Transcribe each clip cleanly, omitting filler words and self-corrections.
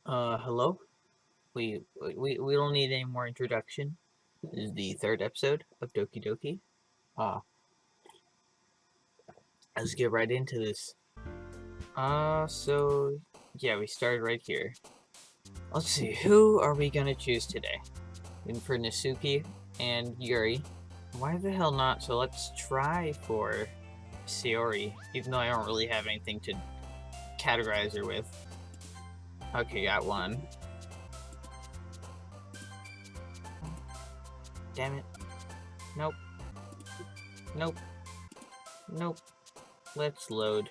Hello? We don't need any more introduction. This is the third episode of Doki Doki. Uh, let's get right into this. Yeah, we started right here. Let's see, who are we gonna choose today? In for Nasuki and Yuri. Why the hell not? So let's try for Sayori, even though I don't really have anything to categorize her with. Okay, got one. Damn it. Nope. Nope. Nope. Let's load.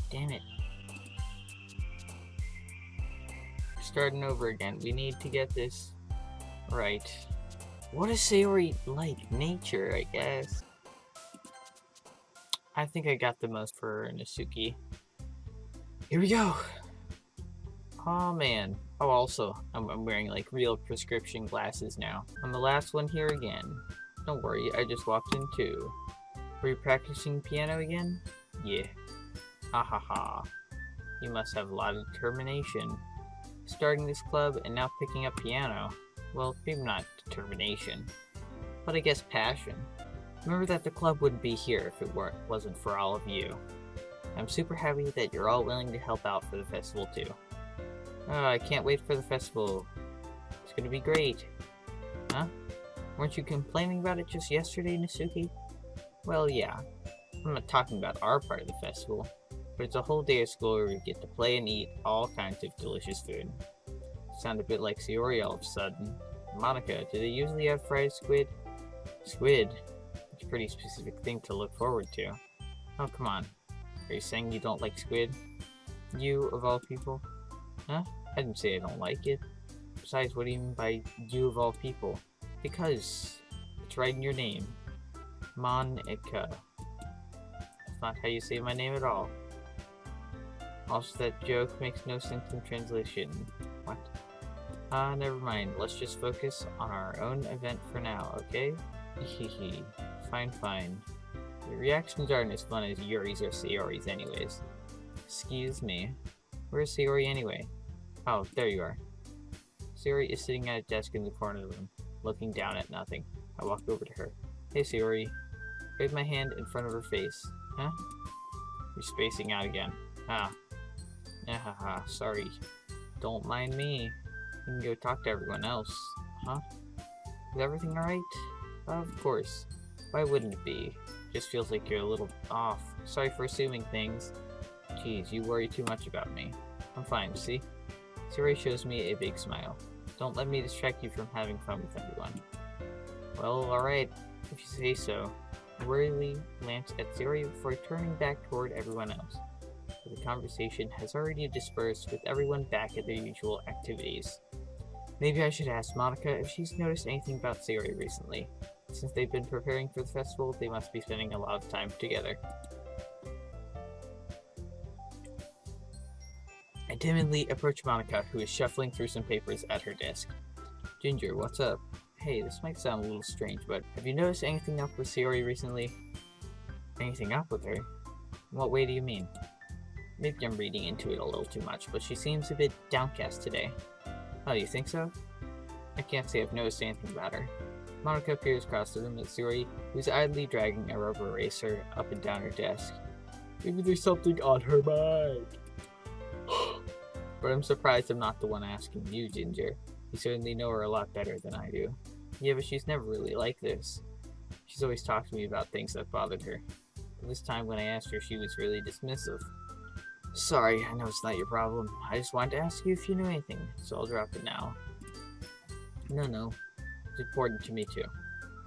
Damn it. Starting over again. We need to get this right. What is Sayori like? Nature, I guess. I think I got the most for Nasuki. Here we go. Oh man. Oh, also, I'm wearing like real prescription glasses now. I'm the last one here again. Don't worry, I just walked in too. Were you practicing piano again? Yeah. Ha ha ha. You must have a lot of determination. Starting this club and now picking up piano. Well, maybe not determination, but I guess passion. Remember that the club wouldn't be here if it wasn't for all of you. I'm super happy that you're all willing to help out for the festival too. Oh, I can't wait for the festival. It's gonna be great. Huh? Weren't you complaining about it just yesterday, Nasuki? Well, yeah. I'm not talking about our part of the festival, but it's a whole day of school where we get to play and eat all kinds of delicious food. Sound a bit like Sayori all of a sudden. Monica, do they usually have fried squid? Squid? It's a pretty specific thing to look forward to. Oh, come on. Are you saying you don't like squid? You, of all people? Huh? I didn't say I don't like it. Besides, what do you mean by you of all people? Because it's right in your name. Monica. That's not how you say my name at all. Also, that joke makes no sense in translation. What? Never mind. Let's just focus on our own event for now, okay? Hehe. Fine, fine. Your reactions aren't as fun as Yuri's or Sayori's anyways. Excuse me. Where's Sayori anyway? Oh, there you are. Sayori is sitting at a desk in the corner of the room, looking down at nothing. I walk over to her. Hey, Sayori. Wave my hand in front of her face. Huh? You're spacing out again. Ah. Ahaha, sorry. Don't mind me. You can go talk to everyone else. Huh? Is everything alright? Of course. Why wouldn't it be? Just feels like you're a little off. Sorry for assuming things. Jeez, you worry too much about me. I'm fine, see? Sayori shows me a big smile. Don't let me distract you from having fun with everyone. Well, alright, if you say so. I worriedly glance at Sayori before turning back toward everyone else. But the conversation has already dispersed with everyone back at their usual activities. Maybe I should ask Monica if she's noticed anything about Sayori recently. Since they've been preparing for the festival, they must be spending a lot of time together. I timidly approach Monica, who is shuffling through some papers at her desk. Ginger, what's up? Hey, this might sound a little strange, but have you noticed anything up with Sayori recently? Anything up with her? In what way do you mean? Maybe I'm reading into it a little too much, but she seems a bit downcast today. Oh, you think so? I can't say I've noticed anything about her. Monica peers across the room at Sayori, who's idly dragging a rubber eraser up and down her desk. Maybe there's something on her mind. But I'm surprised I'm not the one asking you, Ginger. You certainly know her a lot better than I do. Yeah, but she's never really like this. She's always talked to me about things that bothered her. But this time when I asked her, she was really dismissive. Sorry, I know it's not your problem. I just wanted to ask you if you knew anything, so I'll drop it now. No. It's important to me too.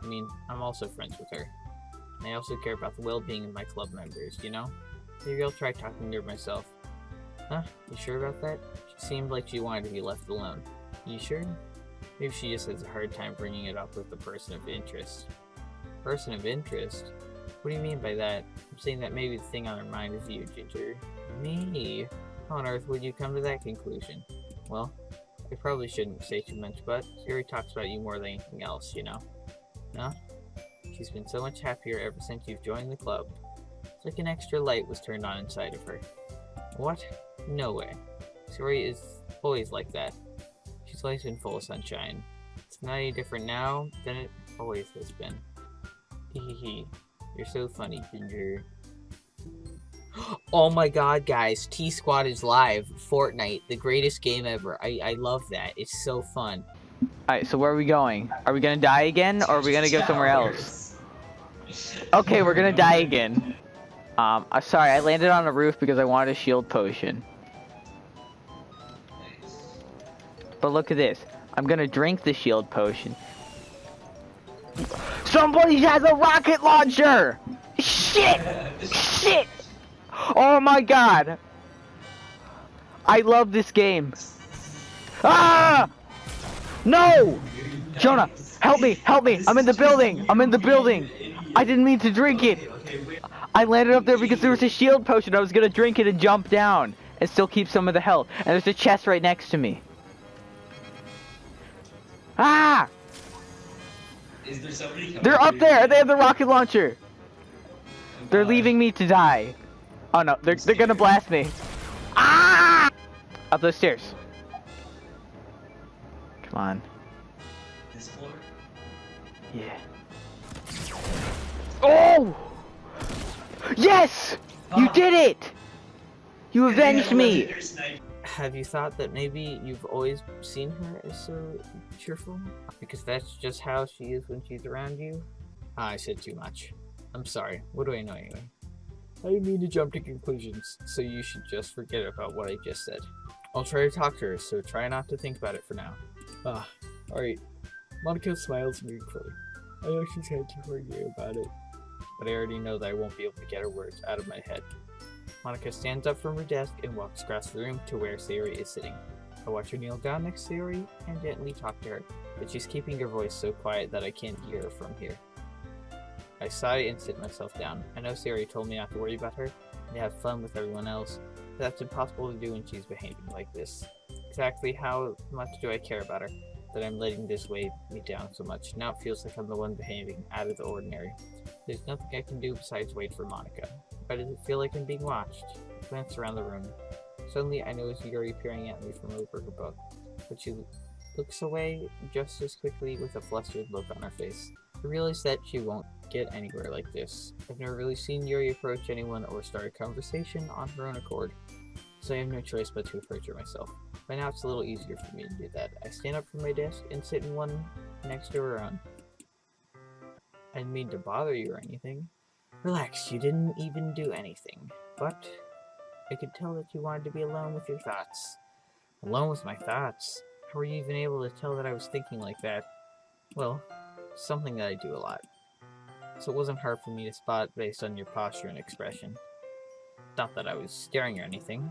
I mean, I'm also friends with her. And I also care about the well-being of my club members, you know? Maybe I'll try talking to her myself. Huh? You sure about that? She seemed like she wanted to be left alone. You sure? Maybe she just has a hard time bringing it up with the person of interest. Person of interest? What do you mean by that? I'm saying that maybe the thing on her mind is you, Ginger. Me? How on earth would you come to that conclusion? Well, I probably shouldn't say too much, but Siri talks about you more than anything else, you know? No? She's been so much happier ever since you've joined the club. It's like an extra light was turned on inside of her. What? No way. Siri is always like that. She's always been full of sunshine. It's not any different now than it always has been. Hehehe. You're so funny, Ginger. Oh my god, guys. T-Squad is live. Fortnite. The greatest game ever. I love that. It's so fun. Alright, so where are we going? Are we gonna die again, or are we gonna go somewhere else? Okay, we're gonna die again. Sorry, I landed on a roof because I wanted a shield potion. But look at this. I'm gonna drink the shield potion. Somebody has a rocket launcher! Shit! Shit! Oh my god! I love this game. Ah! No! Jonah, help me! Help me! I'm in the building! I'm in the building! I didn't mean to drink it! I landed up there because there was a shield potion. I was gonna drink it and jump down and still keep some of the health. And there's a chest right next to me. Ah! Is there somebody coming? They're up there! They have the rocket launcher! They're leaving me to die. Oh no, they're gonna blast me. Ah! Up those stairs. Come on. This floor? Yeah. Oh! Yes! You did it! You avenged me! Have you thought that maybe you've always seen her as so cheerful? Because that's just how she is when she's around you? I said too much. I'm sorry. What do I know anyway? I didn't mean to jump to conclusions, so you should just forget about what I just said. I'll try to talk to her, so try not to think about it for now. Alright. Monica smiles meaningfully. I know she's had to forget about it, but I already know that I won't be able to get her words out of my head. Monica stands up from her desk and walks across the room to where Sayori is sitting. I watch her kneel down next to Sayori and gently talk to her, but she's keeping her voice so quiet that I can't hear her from here. I sigh and sit myself down. I know Sayori told me not to worry about her and to have fun with everyone else, but that's impossible to do when she's behaving like this. Exactly how much do I care about her, that I'm letting this weigh me down so much? Now it feels like I'm the one behaving out of the ordinary. There's nothing I can do besides wait for Monica. Why does it feel like I'm being watched? I glance around the room. Suddenly I notice Yuri peering at me from over her book, but she looks away just as quickly with a flustered look on her face. I realize that she won't get anywhere like this. I've never really seen Yuri approach anyone or start a conversation on her own accord, so I have no choice but to approach her myself. By now it's a little easier for me to do that. I stand up from my desk and sit in one next to her own. I didn't mean to bother you or anything. Relax, you didn't even do anything. But I could tell that you wanted to be alone with your thoughts. Alone with my thoughts? How were you even able to tell that I was thinking like that? Well, something that I do a lot. So it wasn't hard for me to spot based on your posture and expression. Not that I was staring or anything.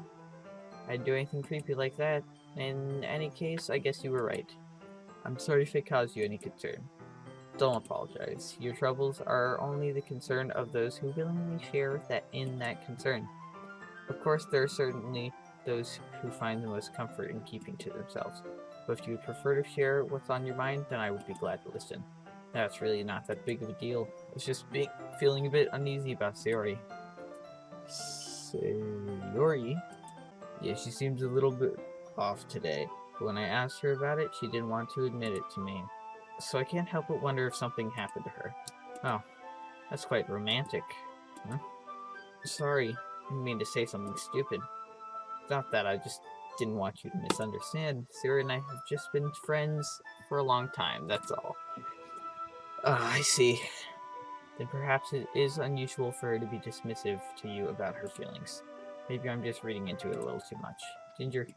I didn't do anything creepy like that. In any case, I guess you were right. I'm sorry if it caused you any concern. Don't apologize. Your troubles are only the concern of those who willingly share that concern. Of course, there are certainly those who find the most comfort in keeping to themselves. But if you would prefer to share what's on your mind, then I would be glad to listen. That's really not that big of a deal. It's just feeling a bit uneasy about Sayori. Sayori? Yeah, she seems a little bit off today. But when I asked her about it, she didn't want to admit it to me. So I can't help but wonder if something happened to her. Oh, that's quite romantic. Huh? Sorry, I didn't mean to say something stupid. Not that, I just didn't want you to misunderstand. Sarah and I have just been friends for a long time, that's all. I see. Then perhaps it is unusual for her to be dismissive to you about her feelings. Maybe I'm just reading into it a little too much. Ginger,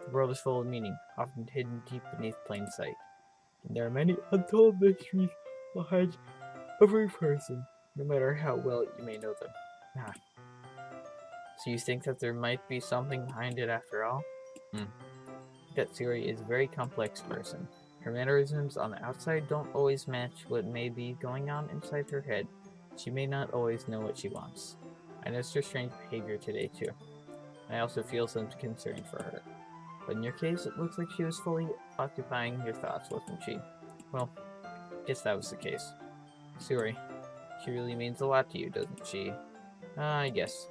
the world is full of meaning, often hidden deep beneath plain sight. And there are many untold mysteries behind every person, no matter how well you may know them. So you think that there might be something behind it after all? That Sayori is a very complex person. Her mannerisms on the outside don't always match what may be going on inside her head. She may not always know what she wants. I noticed her strange behavior today too. I also feel some concern for her. But in your case, it looks like she was fully occupying your thoughts, wasn't she? Well, guess that was the case. Sorry. She really means a lot to you, doesn't she? I guess.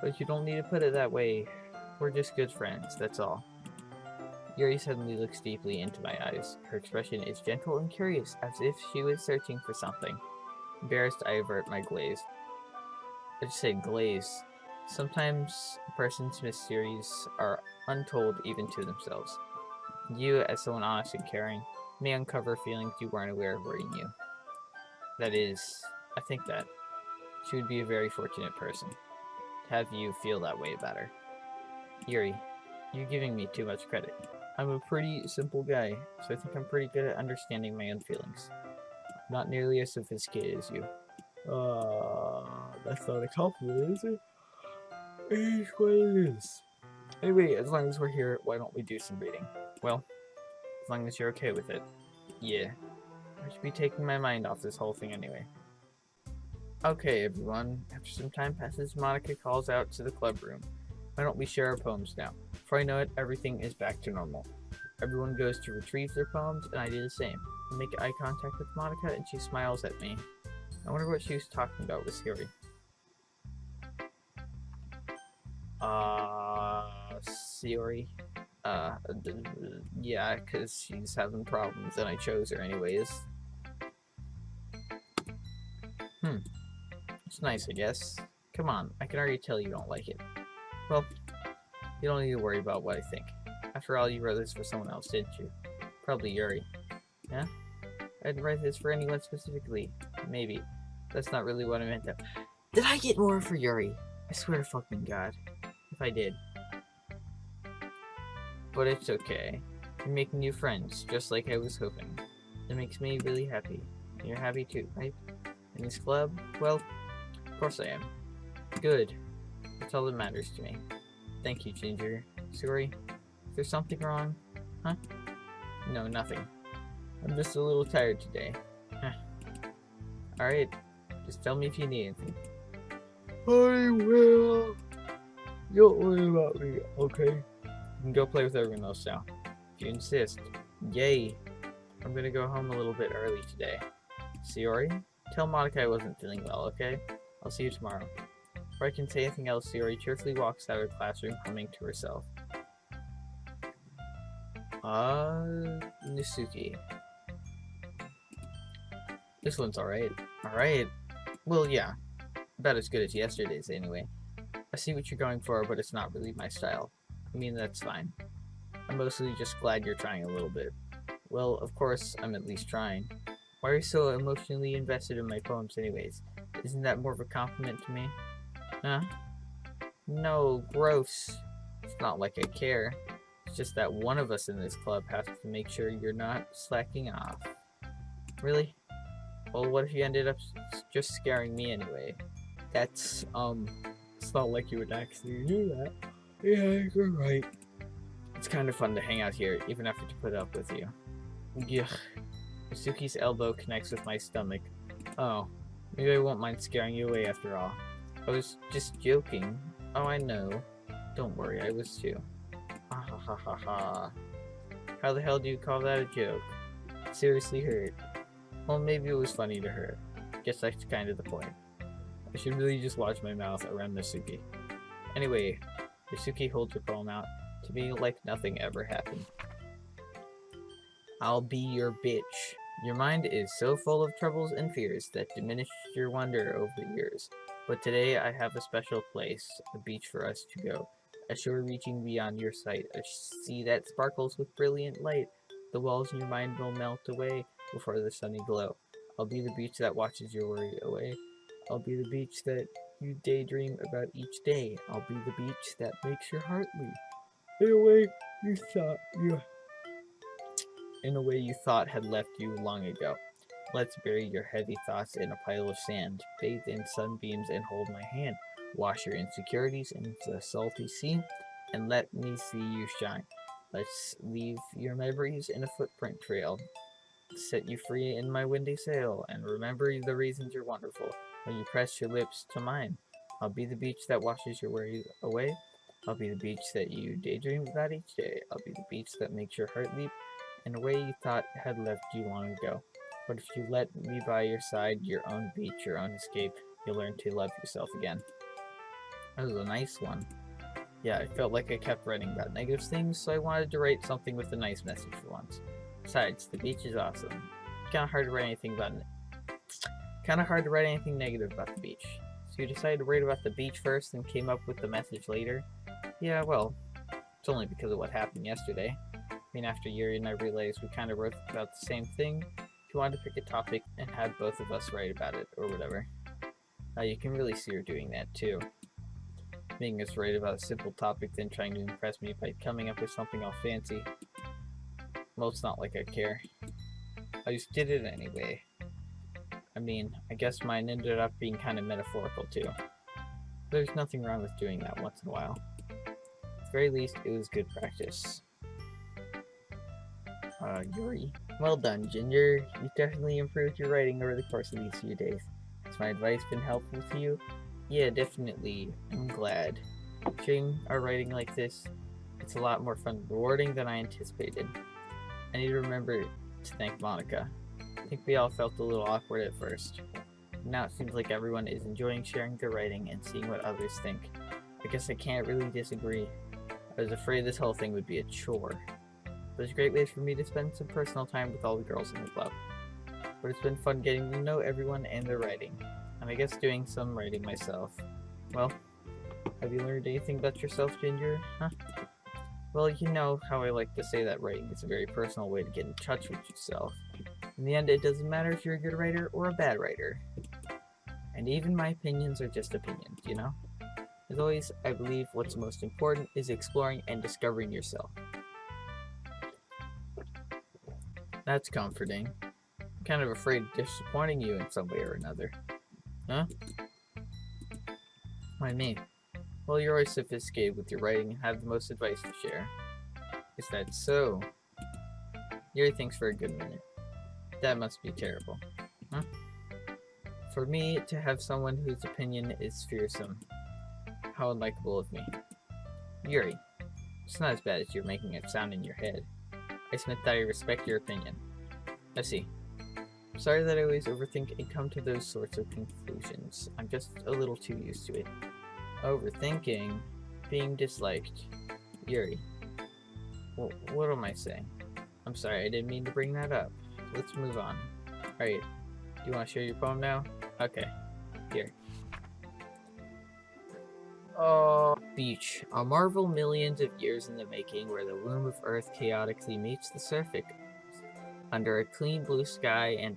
But you don't need to put it that way. We're just good friends, that's all. Yuri suddenly looks deeply into my eyes. Her expression is gentle and curious, as if she was searching for something. Embarrassed, I avert my glaze. I just said glaze. Sometimes a person's mysteries are untold even to themselves. You, as someone honest and caring, may uncover feelings you weren't aware were in you. That is, I think that she would be a very fortunate person to have you feel that way about her. Yuri, you're giving me too much credit. I'm a pretty simple guy, so I think I'm pretty good at understanding my own feelings. Not nearly as sophisticated as you. That's not a compliment, is it? It is what it is. Anyway, as long as we're here, why don't we do some reading? Well, as long as you're okay with it. Yeah. I should be taking my mind off this whole thing anyway. Okay, everyone. After some time passes, Monica calls out to the club room. Why don't we share our poems now? Before I know it, everything is back to normal. Everyone goes to retrieve their poems, and I do the same. I make eye contact with Monica, and she smiles at me. I wonder what she was talking about with Siri. Siri? Yeah, because she's having problems, and I chose her anyways. It's nice, I guess. Come on, I can already tell you don't like it. Well, you don't need to worry about what I think. After all, you wrote this for someone else, didn't you? Probably Yuri. Yeah? I didn't write this for anyone specifically. Maybe. That's not really what I meant though. Did I get more for Yuri? I swear to fucking God. If I did. But it's okay. You're making new friends, just like I was hoping. It makes me really happy. You're happy too, right? In this club? Well, of course I am. Good. That's all that matters to me. Thank you, Ginger. Sorry. Is there something wrong? Huh? No, nothing. I'm just a little tired today. Huh. Alright. Just tell me if you need anything. I will. Don't worry about me, okay? You can go play with everyone else now. If you insist. Yay. I'm gonna go home a little bit early today. Siori? Tell Monica I wasn't feeling well, okay? I'll see you tomorrow. Before I can say anything else, Siori cheerfully walks out of the classroom, humming to herself. Nisuki. This one's alright. Alright. Well, yeah. About as good as yesterday's, anyway. I see what you're going for, but it's not really my style. I mean, that's fine. I'm mostly just glad you're trying a little bit. Well, of course, I'm at least trying. Why are you so emotionally invested in my poems anyways? Isn't that more of a compliment to me? Huh? No, gross. It's not like I care. It's just that one of us in this club has to make sure you're not slacking off. Really? Well, what if you ended up just scaring me anyway? That's, it's not like you would actually do that. Yeah, you're right. It's kind of fun to hang out here, even after to put up with you. Yuck. Suki's elbow connects with my stomach. Oh, maybe I won't mind scaring you away after all. I was just joking. Oh, I know. Don't worry, I was too. Ha ha ha ha ha. How the hell do you call that a joke? It seriously hurt. Well, maybe it was funny to her. Guess that's kind of the point. I should really just watch my mouth around Misuki. Anyway, Misuki holds her poem out to me like nothing ever happened. I'll be your bitch. Your mind is so full of troubles and fears that diminished your wonder over the years. But today I have a special place, a beach for us to go. A shore reaching beyond your sight, a sea that sparkles with brilliant light. The walls in your mind will melt away before the sunny glow. I'll be the beach that watches your worry away. I'll be the beach that you daydream about each day. I'll be the beach that makes your heart leap. In a way you thought had left you long ago. Let's bury your heavy thoughts in a pile of sand. Bathe in sunbeams and hold my hand. Wash your insecurities into the salty sea, and let me see you shine. Let's leave your memories in a footprint trail. Set you free in my windy sail, and remember the reasons you're wonderful when you press your lips to mine. I'll be the beach that washes your worries away. I'll be the beach that you daydream about each day. I'll be the beach that makes your heart leap in a way you thought had left you long ago. But if you let me by your side, your own beach, your own escape, you'll learn to love yourself again. That was a nice one. Yeah, I felt like I kept writing about negative things, so I wanted to write something with a nice message for once. Besides, the beach is awesome. Kinda hard to write anything negative about the beach. So you decided to write about the beach first and came up with the message later? Yeah, well, it's only because of what happened yesterday. I mean, after Yuri and I realized we kind of wrote about the same thing, she wanted to pick a topic and had both of us write about it, or whatever. You can really see her doing that, too. Making us write about a simple topic, then trying to impress me by coming up with something all fancy. Well, it's not like I care. I just did it anyway. I mean, I guess mine ended up being kind of metaphorical, too. There's nothing wrong with doing that once in a while. At the very least, it was good practice. Yuri. Well done, Ginger. You definitely improved your writing over the course of these few days. Has my advice been helpful to you? Yeah, definitely. I'm glad. Sharing our writing like this, it's a lot more fun and rewarding than I anticipated. I need to remember to thank Monica. I think we all felt a little awkward at first. Now it seems like everyone is enjoying sharing their writing and seeing what others think. I guess I can't really disagree. I was afraid this whole thing would be a chore. There's a great way for me to spend some personal time with all the girls in the club. But it's been fun getting to know everyone and their writing. And I guess doing some writing myself. Well, have you learned anything about yourself, Ginger? Huh? Well, you know how I like to say that writing is a very personal way to get in touch with yourself. In the end, it doesn't matter if you're a good writer or a bad writer. And even my opinions are just opinions, you know? As always, I believe what's most important is exploring and discovering yourself. That's comforting. I'm kind of afraid of disappointing you in some way or another. Huh? Why me? Well, you're always sophisticated with your writing and have the most advice to share. Is that so? Yuri thinks for a good minute. That must be terrible. Huh? For me to have someone whose opinion is fearsome. How unlikable of me. Yuri, it's not as bad as you're making it sound in your head. I just meant that I respect your opinion. I see. Sorry that I always overthink and come to those sorts of conclusions. I'm just a little too used to it. Overthinking, being disliked. Yuri. What am I saying? I'm sorry, I didn't mean to bring that up. Let's move on. Alright, do you want to share your poem now? Okay, here. Oh, beach. A marvel millions of years in the making where the womb of Earth chaotically meets the surface. Under a clean blue sky and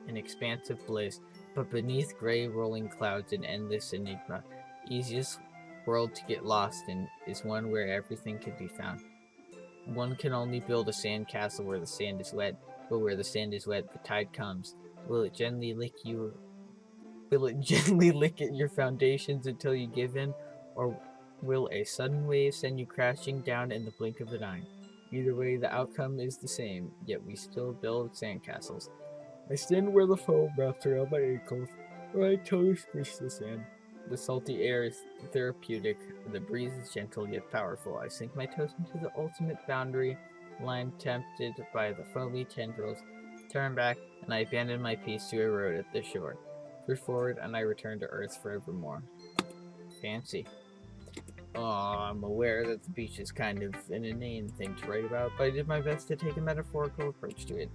an expansive bliss, but beneath gray rolling clouds and endless enigma. Easiest world to get lost in is one where everything can be found. One can only build a sand castle where the sand is wet, but where the sand is wet, the tide comes. Will it gently lick at your foundations until you give in, or will a sudden wave send you crashing down in the blink of an eye? Either way, the outcome is the same, yet we still build sandcastles. I stand where the foam wraps around my ankles, where my toes squish the sand. The salty air is therapeutic, the breeze is gentle yet powerful. I sink my toes into the ultimate boundary line, tempted by the foamy tendrils, turn back, and I abandon my piece to erode at the shore. Drift forward, and I return to Earth forevermore. Fancy. Oh, I'm aware that the beach is kind of an inane thing to write about, but I did my best to take a metaphorical approach to it.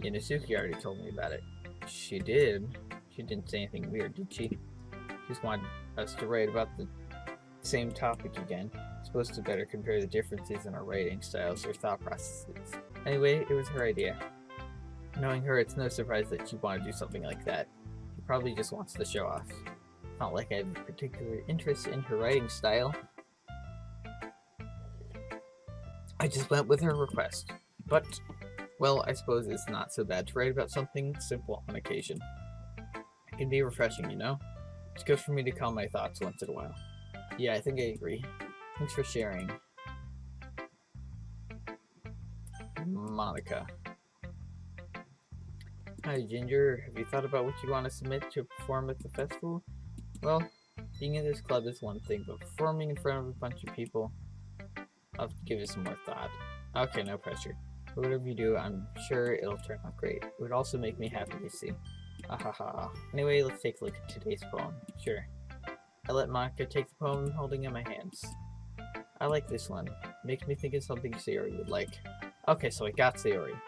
Yanosuke already told me about it. She did? She didn't say anything weird, did she? She just wanted us to write about the same topic again. Supposed to better compare the differences in our writing styles or thought processes. Anyway, it was her idea. Knowing her, it's no surprise that she'd want to do something like that. She probably just wants to show off. Not like I have a particular interest in her writing style. I just went with her request. But, well, I suppose it's not so bad to write about something simple on occasion. It can be refreshing, you know? It's good for me to calm my thoughts once in a while. Yeah, I think I agree. Thanks for sharing. Monica. Hi, Ginger. Have you thought about what you want to submit to perform at the festival? Well, Being in this club is one thing, but performing in front of a bunch of people, I'll have to give it some more thought. Okay, no pressure. But whatever you do, I'm sure it'll turn out great. It would also make me happy to see. Ahaha. Anyway, let's take a look at today's poem. Sure. I let Monica take the poem I'm holding in my hands. I like this one. It makes me think of something Sayori would like. Okay, so I got Sayori.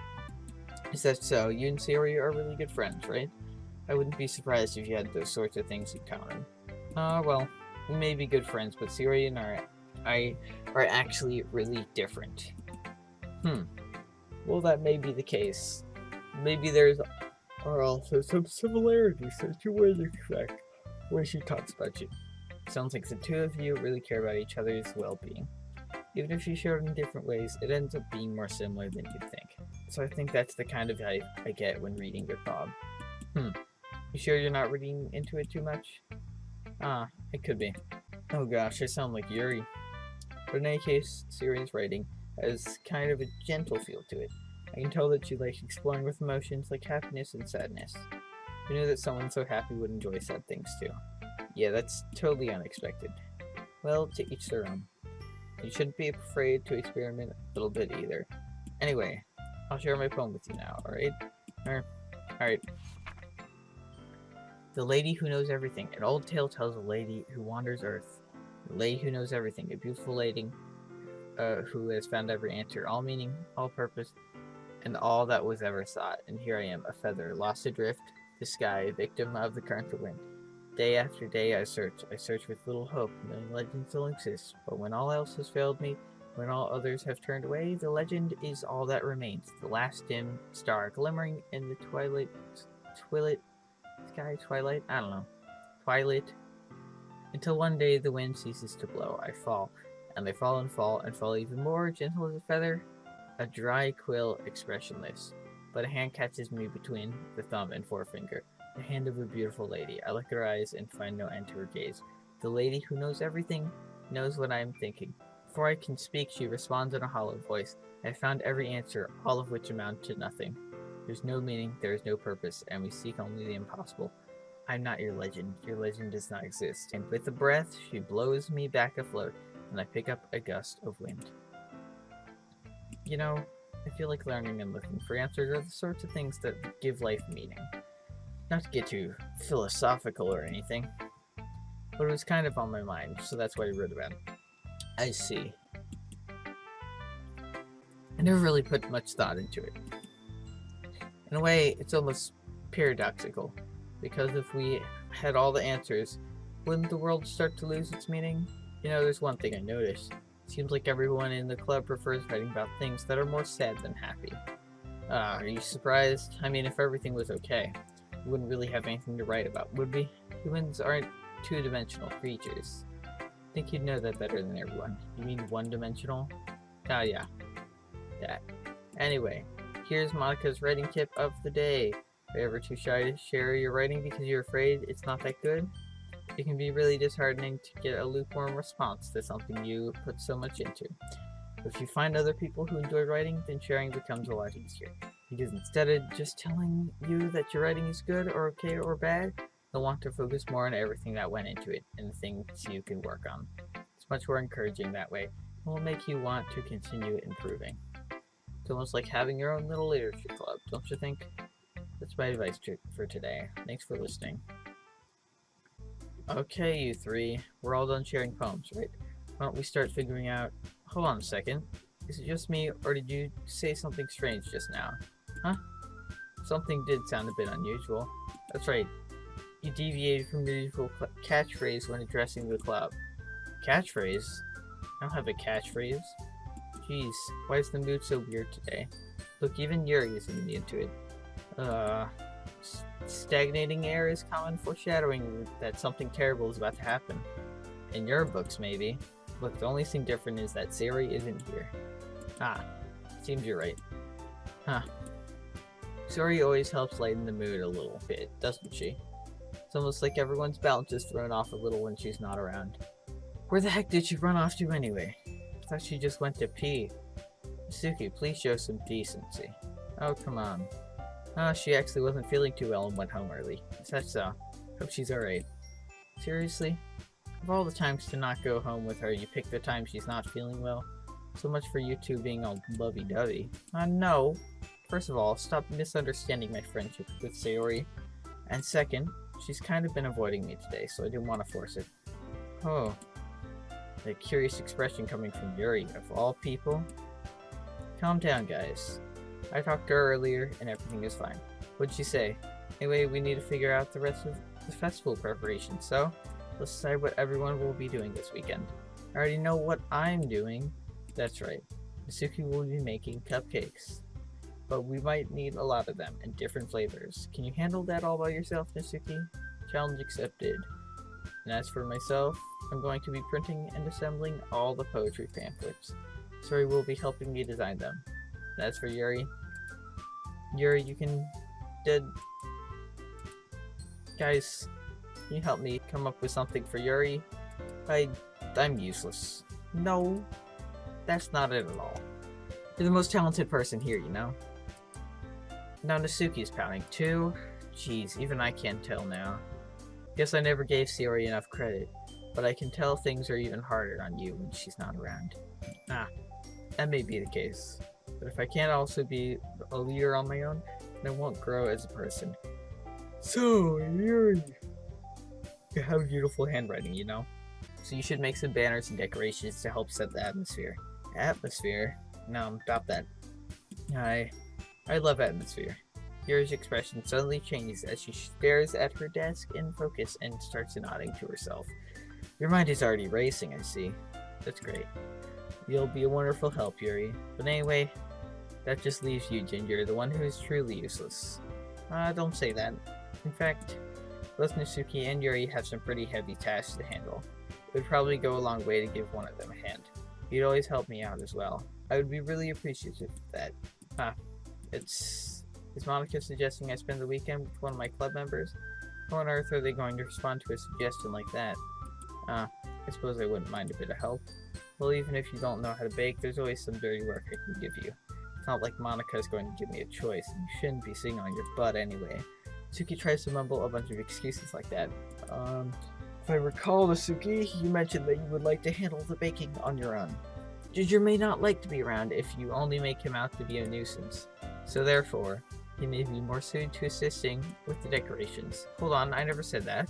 Is that so? You and Sayori are really good friends, right? I wouldn't be surprised if you had those sorts of things in common. Well, we may be good friends, but Sayori and I are actually really different. Well, that may be the case. Maybe there are also some similarities that you wouldn't expect when she talks about you. Sounds like the two of you really care about each other's well-being. Even if you showed in different ways, it ends up being more similar than you'd think. So I think that's the kind of vibe I get when reading your poem. You sure you're not reading into it too much? It could be. Oh gosh, I sound like Yuri. But in any case, Sayori's writing has kind of a gentle feel to it. I can tell that she likes exploring with emotions like happiness and sadness. Who knew that someone so happy would enjoy sad things too? Yeah, that's totally unexpected. Well, to each their own. You shouldn't be afraid to experiment a little bit either. Anyway, I'll share my poem with you now, alright? Alright. The Lady Who Knows Everything. An old tale tells a lady who wanders earth. The lady who knows everything. A beautiful lady who has found every answer, all meaning, all purpose, and all that was ever sought. And here I am, a feather, lost adrift, the sky, victim of the current of wind. Day after day I search with little hope, knowing legend still exists, but when all else has failed me, when all others have turned away, the legend is all that remains, the last dim star glimmering in the twilight, until one day the wind ceases to blow, I fall, and I fall and fall, and fall even more, gentle as a feather, a dry quill expressionless, but a hand catches me between the thumb and forefinger. The hand of a beautiful lady. I look at her eyes and find no end to her gaze. The lady who knows everything knows what I am thinking. Before I can speak, she responds in a hollow voice. I have found every answer, all of which amount to nothing. There's no meaning, there is no purpose, and we seek only the impossible. I'm not your legend. Your legend does not exist. And with a breath, she blows me back afloat, and I pick up a gust of wind. You know, I feel like learning and looking for answers are the sorts of things that give life meaning. Not to get too philosophical or anything, but it was kind of on my mind, so that's why I wrote about it. I see. I never really put much thought into it. In a way, it's almost paradoxical, because if we had all the answers, wouldn't the world start to lose its meaning? You know, there's one thing I noticed. It seems like everyone in the club prefers writing about things that are more sad than happy. Are you surprised? I mean, if everything was okay, we wouldn't really have anything to write about, would we? Humans aren't two-dimensional creatures. I think you'd know that better than everyone. You mean one-dimensional? Ah, yeah. That. Anyway, here's Monica's writing tip of the day. Are you ever too shy to share your writing because you're afraid it's not that good? It can be really disheartening to get a lukewarm response to something you put so much into. But if you find other people who enjoy writing, then sharing becomes a lot easier. Because instead of just telling you that your writing is good or okay or bad, they'll want to focus more on everything that went into it and the things you can work on. It's much more encouraging that way, and will make you want to continue improving. It's almost like having your own little literature club, don't you think? That's my advice for today. Thanks for listening. Okay, you three, we're all done sharing poems, right? Why don't we start figuring out... Hold on a second. Is it just me, or did you say something strange just now? Huh? Something did sound a bit unusual. That's right. You deviated from the usual catchphrase when addressing the club. Catchphrase? I don't have a catchphrase. Jeez, why is the mood so weird today? Look, even Yuri isn't into it. Stagnating air is common foreshadowing that something terrible is about to happen. In your books, maybe. Look, the only thing different is that Sayori isn't here. Seems you're right. Sayori always helps lighten the mood a little bit, doesn't she? It's almost like everyone's balance is thrown off a little when she's not around. Where the heck did she run off to anyway? I thought she just went to pee. Suki, please show some decency. Oh, come on. She actually wasn't feeling too well and went home early. Is that so? Hope she's alright. Seriously? Of all the times to not go home with her, you pick the time she's not feeling well. So much for you two being all lovey-dovey. No. First of all, stop misunderstanding my friendship with Sayori. And second, she's kind of been avoiding me today, so I didn't want to force it. Oh. A curious expression coming from Yuri, of all people. Calm down, guys. I talked to her earlier, and everything is fine. What'd she say? Anyway, we need to figure out the rest of the festival preparation, so let's decide what everyone will be doing this weekend. I already know what I'm doing. That's right. Nasuki will be making cupcakes. But we might need a lot of them in different flavors. Can you handle that all by yourself, Nasuki? Challenge accepted. And as for myself, I'm going to be printing and assembling all the poetry pamphlets. Sori will be helping me design them. And as for Yuri, you can... Guys, can you help me come up with something for Yuri? I'm useless. No, that's not it at all. You're the most talented person here, you know? Now Nasuki's pouting too. Jeez, even I can't tell now. Guess I never gave Sayori enough credit, but I can tell things are even harder on you when she's not around. That may be the case. But if I can't also be a leader on my own, then I won't grow as a person. So, Yuri, you have beautiful handwriting, you know? So you should make some banners and decorations to help set the atmosphere. Atmosphere? No, stop that. I love atmosphere. Yuri's expression suddenly changes as she stares at her desk in focus and starts nodding to herself. Your mind is already racing, I see. That's great. You'll be a wonderful help, Yuri. But anyway, that just leaves you, Ginger, the one who is truly useless. Don't say that. In fact, both Nasuki and Yuri have some pretty heavy tasks to handle. It would probably go a long way to give one of them a hand. You'd always help me out as well. I would be really appreciative of that. Is Monica suggesting I spend the weekend with one of my club members? How on earth are they going to respond to a suggestion like that? I suppose I wouldn't mind a bit of help. Well, even if you don't know how to bake, there's always some dirty work I can give you. It's not like Monica is going to give me a choice, and you shouldn't be sitting on your butt anyway. Suki tries to mumble a bunch of excuses like that. If I recall, Nasuki, you mentioned that you would like to handle the baking on your own. Ginger may not like to be around if you only make him out to be a nuisance. So therefore, he may be more suited to assisting with the decorations. Hold on, I never said that.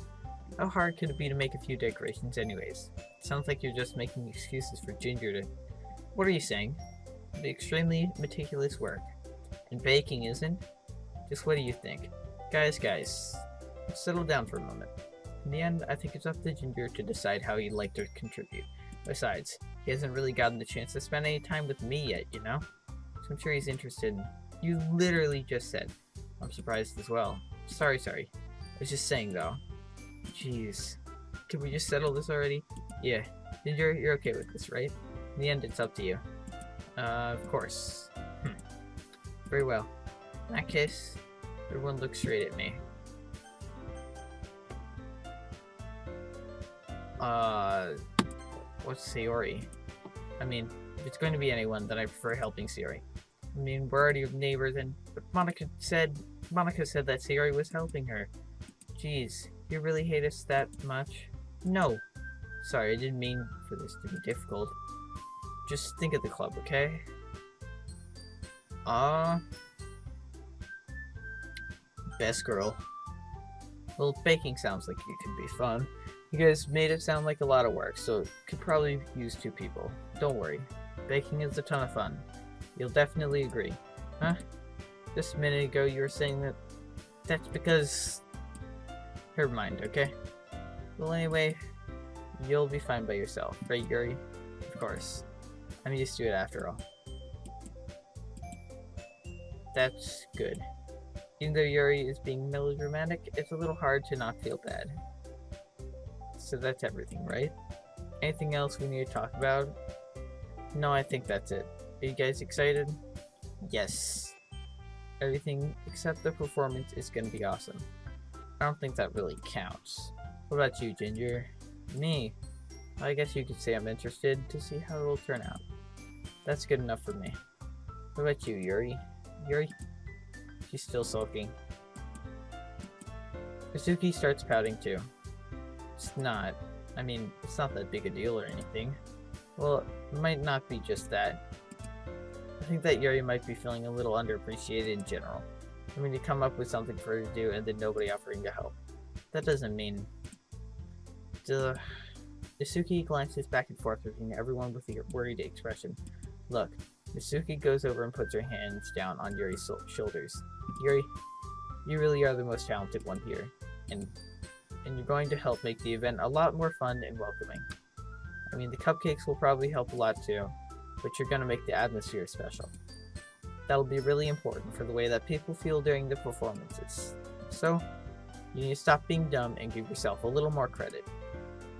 How hard could it be to make a few decorations anyways? Sounds like you're just making excuses for Ginger to... What are you saying? It'd be extremely meticulous work. And baking isn't? Just what do you think? Guys, let's settle down for a moment. In the end, I think it's up to Ginger to decide how he'd like to contribute. Besides, he hasn't really gotten the chance to spend any time with me yet, you know? So I'm sure he's interested. You literally just said. I'm surprised as well. Sorry. I was just saying though. Jeez. Can we just settle this already? Yeah. Ginger, you're okay with this, right? In the end, it's up to you. Of course. Very well. In that case, everyone look straight at me. What's Sayori? I mean, if it's going to be anyone, then I prefer helping Sayori. I mean, we're already neighbors, but Monica said that Sayori was helping her. Jeez, you really hate us that much? No. Sorry, I didn't mean for this to be difficult. Just think of the club, okay? Best girl. Well, baking sounds like it could be fun. You guys made it sound like a lot of work, so it could probably use 2 people. Don't worry. Baking is a ton of fun. You'll definitely agree. Huh? Just a minute ago you were saying that... That's because... Never mind, okay? Well, anyway, you'll be fine by yourself, right, Yuri? Of course. I'm used to it after all. That's good. Even though Yuri is being melodramatic, it's a little hard to not feel bad. So that's everything, right? Anything else we need to talk about? No, I think that's it. Are you guys excited? Yes. Everything except the performance is gonna be awesome. I don't think that really counts. What about you, Ginger? Me? I guess you could say I'm interested to see how it will turn out. That's good enough for me. What about you, Yuri? Yuri? She's still sulking. Kazuki starts pouting too. It's not. I mean, it's not that big a deal or anything. Well, it might not be just that. I think that Yuri might be feeling a little underappreciated in general. I mean, you come up with something for her to do and then nobody offering to help. That doesn't mean... Duh. Misuki glances back and forth, looking at everyone with a worried expression. Look, Misuki goes over and puts her hands down on Yuri's shoulders. Yuri, you really are the most talented one here, and you're going to help make the event a lot more fun and welcoming. I mean, the cupcakes will probably help a lot too, but you're going to make the atmosphere special. That'll be really important for the way that people feel during the performances. So, you need to stop being dumb and give yourself a little more credit.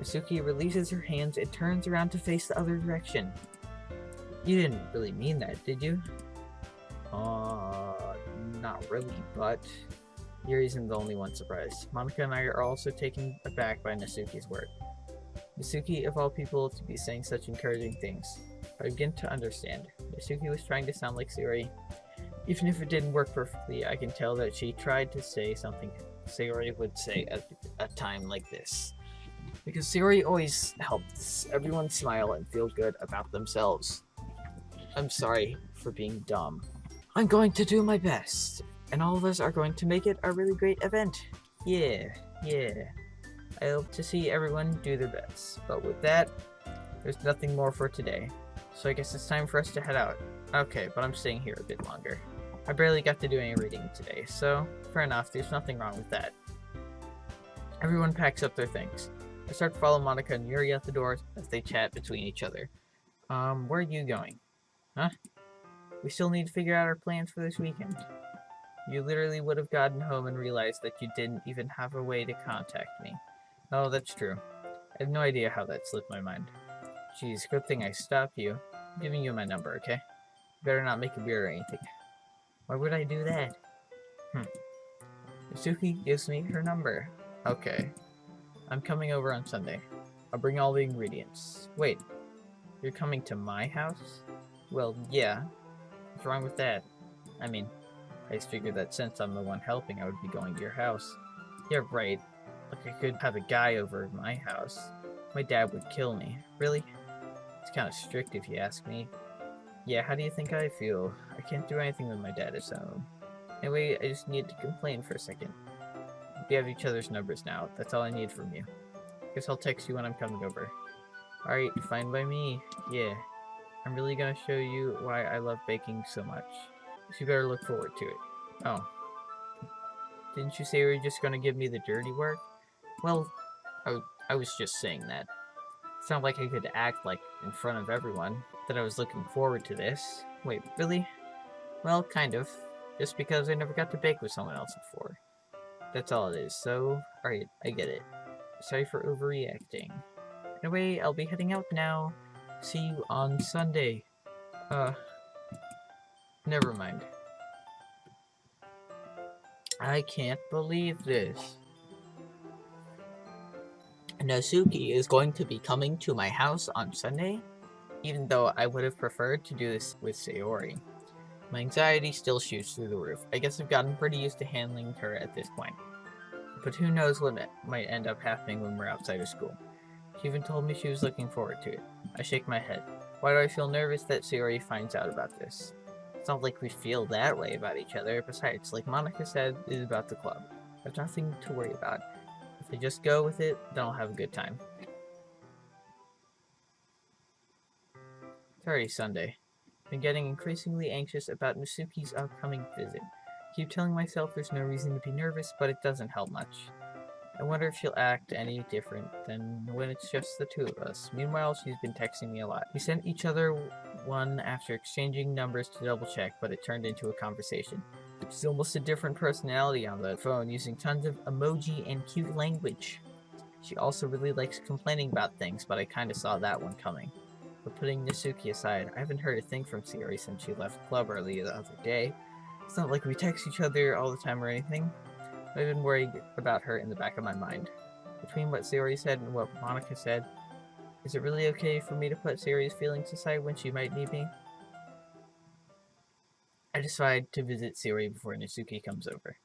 Misuki releases her hands and turns around to face the other direction. You didn't really mean that, did you? Not really, but... Yuri isn't the only one surprised. Monika and I are also taken aback by Nasuki's word. Misuki, of all people, to be saying such encouraging things. I begin to understand. Nasuki was trying to sound like Sayori. Even if it didn't work perfectly, I can tell that she tried to say something Sayori would say at a time like this. Because Sayori always helps everyone smile and feel good about themselves. I'm sorry for being dumb. I'm going to do my best, and all of us are going to make it a really great event. Yeah. I hope to see everyone do their best. But with that, there's nothing more for today. So I guess it's time for us to head out. Okay, but I'm staying here a bit longer. I barely got to do any reading today, so fair enough, there's nothing wrong with that. Everyone packs up their things. I start to follow Monika and Yuri out the door as they chat between each other. Where are you going? Huh? We still need to figure out our plans for this weekend. You literally would have gotten home and realized that you didn't even have a way to contact me. Oh, that's true. I have no idea how that slipped my mind. Geez, good thing I stopped you. I'm giving you my number, okay? You better not make it weird or anything. Why would I do that? Misuki gives me her number. Okay. I'm coming over on Sunday. I'll bring all the ingredients. Wait, you're coming to my house? Well, yeah. What's wrong with that? I mean, I just figured that since I'm the one helping, I would be going to your house. Yeah, right. Like I could have a guy over at my house. My dad would kill me. Really? It's kind of strict if you ask me. Yeah, how do you think I feel? I can't do anything when my dad is home. Anyway, I just need to complain for a second. We have each other's numbers now. That's all I need from you. Guess I'll text you when I'm coming over. Alright, fine by me. Yeah. I'm really gonna show you why I love baking so much. So you better look forward to it. Oh. Didn't you say you were just gonna give me the dirty work? Well, I was just saying that. It's not like I could act like in front of everyone that I was looking forward to this. Wait, really? Well, kind of. Just because I never got to bake with someone else before. That's all it is, so... Alright, I get it. Sorry for overreacting. Anyway, I'll be heading out now. See you on Sunday. Never mind. I can't believe this. Nasuki is going to be coming to my house on Sunday, even though I would have preferred to do this with Sayori. My anxiety still shoots through the roof. I guess I've gotten pretty used to handling her at this point. But who knows what might end up happening when we're outside of school. She even told me she was looking forward to it. I shake my head. Why do I feel nervous that Sayori finds out about this? It's not like we feel that way about each other. Besides, like Monika said, it is about the club. There's nothing to worry about. If I just go with it, then I'll have a good time. It's already Sunday. I've been getting increasingly anxious about Misuki's upcoming visit. I keep telling myself there's no reason to be nervous, but it doesn't help much. I wonder if she'll act any different than when it's just the two of us. Meanwhile, she's been texting me a lot. We sent each other one after exchanging numbers to double check, but it turned into a conversation. She's almost a different personality on the phone, using tons of emoji and cute language. She also really likes complaining about things, but I kinda saw that one coming. But putting Nasuki aside, I haven't heard a thing from Sayori since she left club early the other day. It's not like we text each other all the time or anything. I've been worried about her in the back of my mind. Between what Sayori said and what Monika said, is it really okay for me to put Sayori's feelings aside when she might need me? I decide to visit Sayori before Nasuki comes over.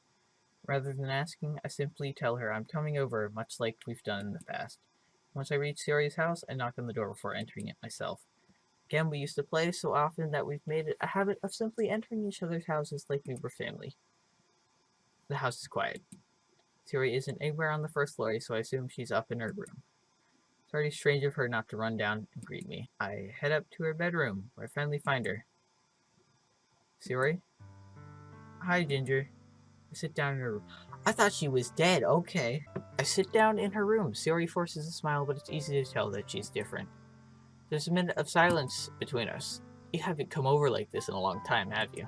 Rather than asking, I simply tell her I'm coming over, much like we've done in the past. Once I reached Sayori's house, I knocked on the door before entering it myself. Again, we used to play so often that we've made it a habit of simply entering each other's houses like we were family. The house is quiet. Sayori isn't anywhere on the first floor, so I assume she's up in her room. It's already strange of her not to run down and greet me. I head up to her bedroom, where I finally find her. Sayori? Hi, Ginger. I sit down in her room. I thought she was dead, okay. I sit down in her room. Sayori forces a smile, but it's easy to tell that she's different. There's a minute of silence between us. You haven't come over like this in a long time, have you?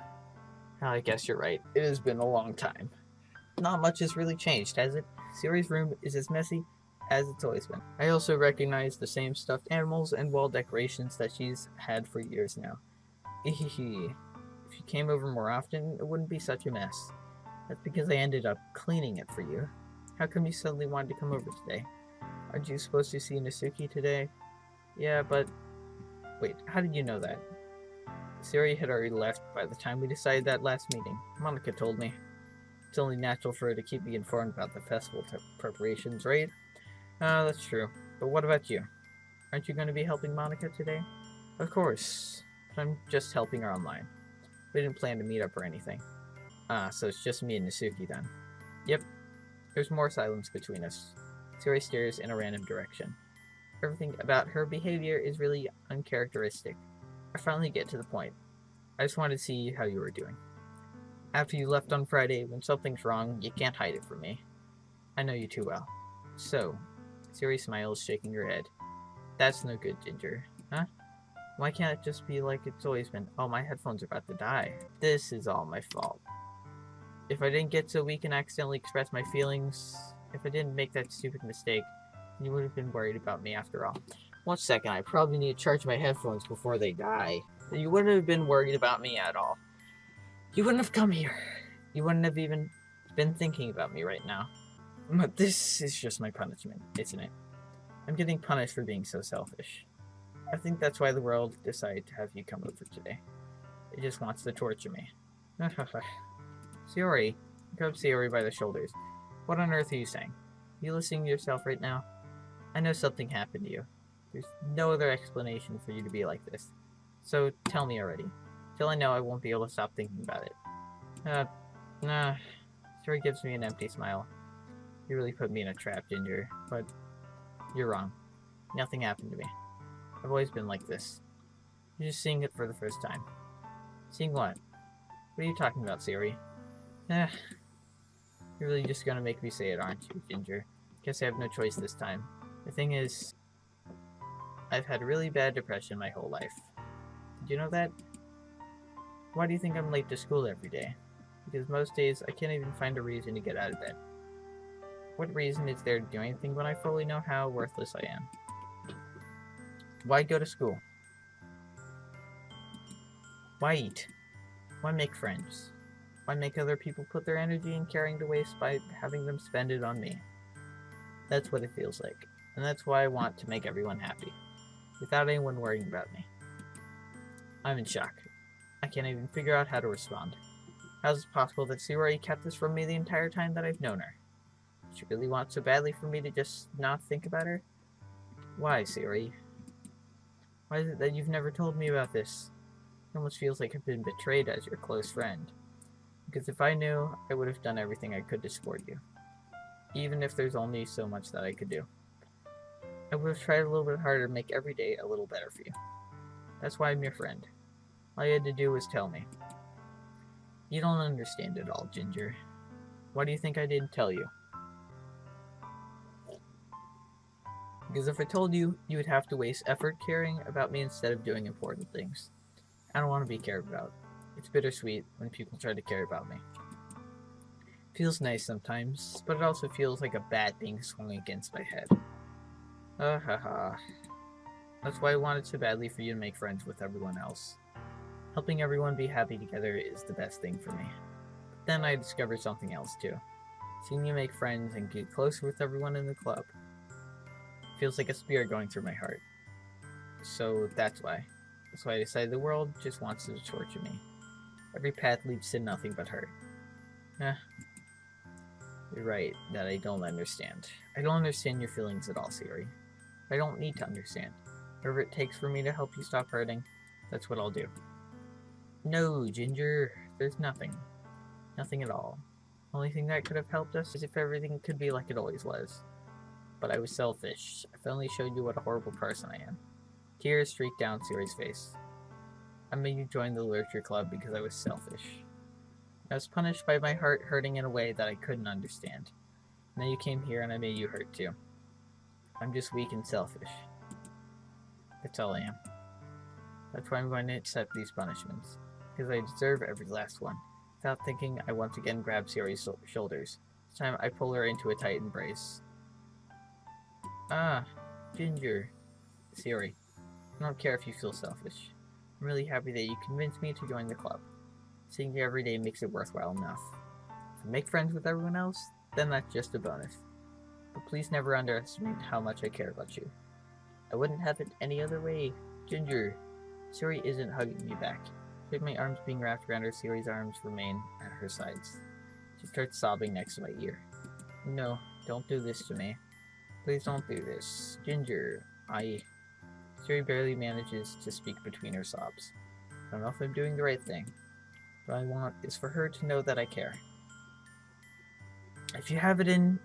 I guess you're right. It has been a long time. Not much has really changed, has it? Sayori's room is as messy as it's always been. I also recognize the same stuffed animals and wall decorations that she's had for years now. Ehehe. If you came over more often, it wouldn't be such a mess. That's because I ended up cleaning it for you. How come you suddenly wanted to come over today? Aren't you supposed to see Nasuki today? Yeah, but... Wait, how did you know that? Sayori had already left by the time we decided that last meeting. Monica told me. It's only natural for her to keep me informed about the festival preparations, right? That's true. But what about you? Aren't you going to be helping Monica today? Of course. But I'm just helping her online. We didn't plan to meet up or anything. So it's just me and Nasuki then. Yep. There's more silence between us. Sayori stares in a random direction. Everything about her behavior is really uncharacteristic. I finally get to the point. I just wanted to see how you were doing. After you left on Friday, when something's wrong, you can't hide it from me. I know you too well. So, Sayori smiles, shaking her head. That's no good, Ginger. Huh? Why can't it just be like it's always been? Oh, my headphones are about to die. This is all my fault. If I didn't get so weak and accidentally express my feelings, if I didn't make that stupid mistake, you would have been worried about me after all. 1 second, I probably need to charge my headphones before they die. You wouldn't have been worried about me at all. You wouldn't have come here. You wouldn't have even been thinking about me right now. But this is just my punishment, isn't it? I'm getting punished for being so selfish. I think that's why the world decided to have you come over today. It just wants to torture me. Sayori, grab Sayori by the shoulders. What on earth are you saying? Are you listening to yourself right now? I know something happened to you. There's no other explanation for you to be like this. So tell me already. Till I know, I won't be able to stop thinking about it. Nah. Sayori gives me an empty smile. You really put me in a trap, Ginger, but you're wrong. Nothing happened to me. I've always been like this. You're just seeing it for the first time. Seeing what? What are you talking about, Sayori? You're really just gonna make me say it, aren't you, Ginger? Guess I have no choice this time. The thing is, I've had really bad depression my whole life. Did you know that? Why do you think I'm late to school every day? Because most days I can't even find a reason to get out of bed. What reason is there to do anything when I fully know how worthless I am? Why go to school? Why eat? Why make friends? Why make other people put their energy and caring to waste by having them spend it on me? That's what it feels like, and that's why I want to make everyone happy, without anyone worrying about me. I'm in shock. I can't even figure out how to respond. How is it possible that Sayori kept this from me the entire time that I've known her? She really wants so badly for me to just not think about her? Why, Sayori? Why is it that you've never told me about this? It almost feels like I've been betrayed as your close friend. Because if I knew, I would have done everything I could to support you. Even if there's only so much that I could do. I would have tried a little bit harder to make every day a little better for you. That's why I'm your friend. All you had to do was tell me. You don't understand it all, Ginger. Why do you think I didn't tell you? Because if I told you, you would have to waste effort caring about me instead of doing important things. I don't want to be cared about. It's bittersweet when people try to care about me. It feels nice sometimes, but it also feels like a bat being swung against my head. That's why I wanted so badly for you to make friends with everyone else. Helping everyone be happy together is the best thing for me. But then I discovered something else too. Seeing you make friends and get closer with everyone in the club. It feels like a spear going through my heart. So that's why. That's why I decided the world just wants to torture me. Every path leads to nothing but hurt. You're right that I don't understand. I don't understand your feelings at all, Sayori. I don't need to understand. Whatever it takes for me to help you stop hurting, that's what I'll do. No, Ginger, there's nothing. Nothing at all. Only thing that could have helped us is if everything could be like it always was. But I was selfish. I finally showed you what a horrible person I am. Tears streaked down Siri's face. I made you join the literature club because I was selfish. I was punished by my heart hurting in a way that I couldn't understand. Now you came here and I made you hurt too. I'm just weak and selfish. That's all I am. That's why I'm going to accept these punishments. Because I deserve every last one. Without thinking, I once again grab Siri's shoulders. This time I pull her into a tight embrace. Ah, Ginger. Siri, I don't care if you feel selfish. I'm really happy that you convinced me to join the club. Seeing you every day makes it worthwhile enough. If I make friends with everyone else, then that's just a bonus. But please never underestimate how much I care about you. I wouldn't have it any other way. Ginger. Siri isn't hugging me back. With my arms being wrapped around her, Siri's arms remain at her sides. She starts sobbing next to my ear. No, don't do this to me. Please don't do this. Ginger, Siri barely manages to speak between her sobs. I don't know if I'm doing the right thing. What I want is for her to know that I care. If you have it in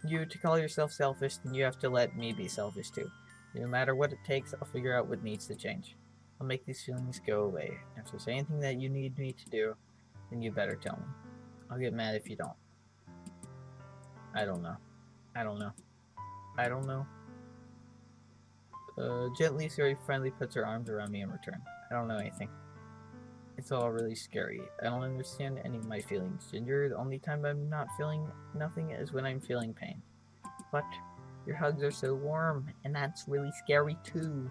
you to call yourself selfish, then you have to let me be selfish too. No matter what it takes, I'll figure out what needs to change. I'll make these feelings go away. If there's anything that you need me to do, then you better tell me. I'll get mad if you don't. I don't know. I don't know. I don't know. Gently, Siri finally puts her arms around me in return. I don't know anything. It's all really scary. I don't understand any of my feelings, Ginger. The only time I'm not feeling nothing is when I'm feeling pain. But your hugs are so warm, and that's really scary too.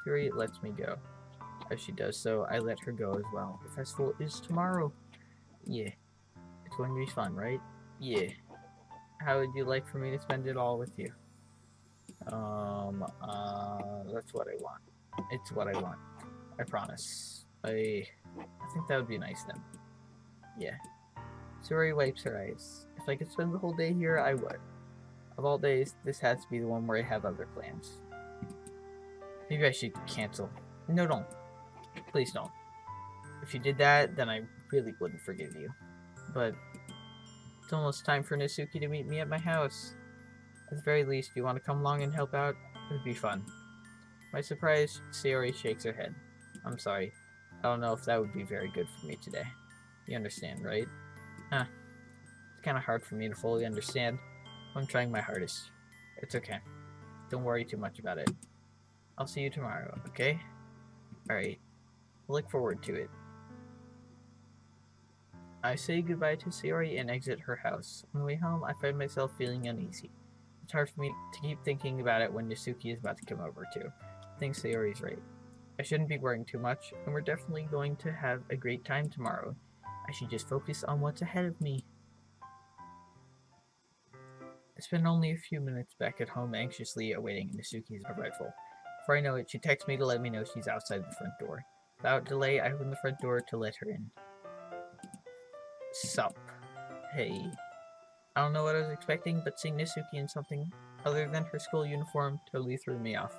Siri lets me go. As she does so, I let her go as well. The festival is tomorrow. Yeah. It's going to be fun, right? Yeah. How would you like for me to spend it all with you? That's what I want. It's what I want. I promise. I think that would be nice then. Yeah. Suri wipes her eyes. If I could spend the whole day here, I would. Of all days, this has to be the one where I have other plans. Maybe I should cancel. No, don't. Please don't. If you did that, then I really wouldn't forgive you. But it's almost time for Nasuki to meet me at my house. At the very least, you want to come along and help out? It would be fun. My surprise, Sayori shakes her head. I'm sorry. I don't know if that would be very good for me today. You understand, right? It's kind of hard for me to fully understand. I'm trying my hardest. It's okay. Don't worry too much about it. I'll see you tomorrow, okay? Alright. Look forward to it. I say goodbye to Sayori and exit her house. On the way home, I find myself feeling uneasy. It's hard for me to keep thinking about it when Nasuki is about to come over too. I think Sayori's right. I shouldn't be worrying too much, and we're definitely going to have a great time tomorrow. I should just focus on what's ahead of me. I spend only a few minutes back at home anxiously awaiting Nasuki's arrival. Before I know it, she texts me to let me know she's outside the front door. Without delay, I open the front door to let her in. Sup. Hey. I don't know what I was expecting, but seeing Nasuki in something other than her school uniform totally threw me off.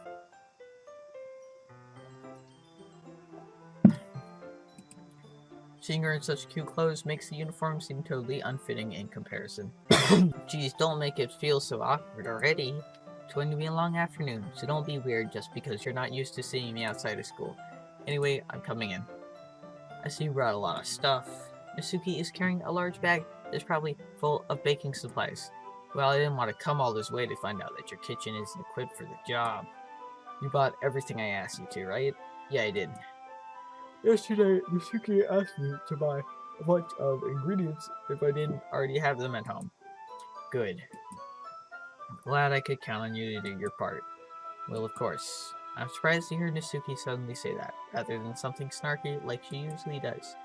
Seeing her in such cute clothes makes the uniform seem totally unfitting in comparison. Geez, don't make it feel so awkward already. It's going to be a long afternoon, so don't be weird just because you're not used to seeing me outside of school. Anyway, I'm coming in. I see you brought a lot of stuff. Nasuki is carrying a large bag that's probably full of baking supplies. Well, I didn't want to come all this way to find out that your kitchen isn't equipped for the job. You bought everything I asked you to, right? Yeah, I did. Yesterday, Nasuki asked me to buy a bunch of ingredients if I didn't already have them at home. Good. I'm glad I could count on you to do your part. Well, of course. I'm surprised to hear Nasuki suddenly say that, rather than something snarky like she usually does.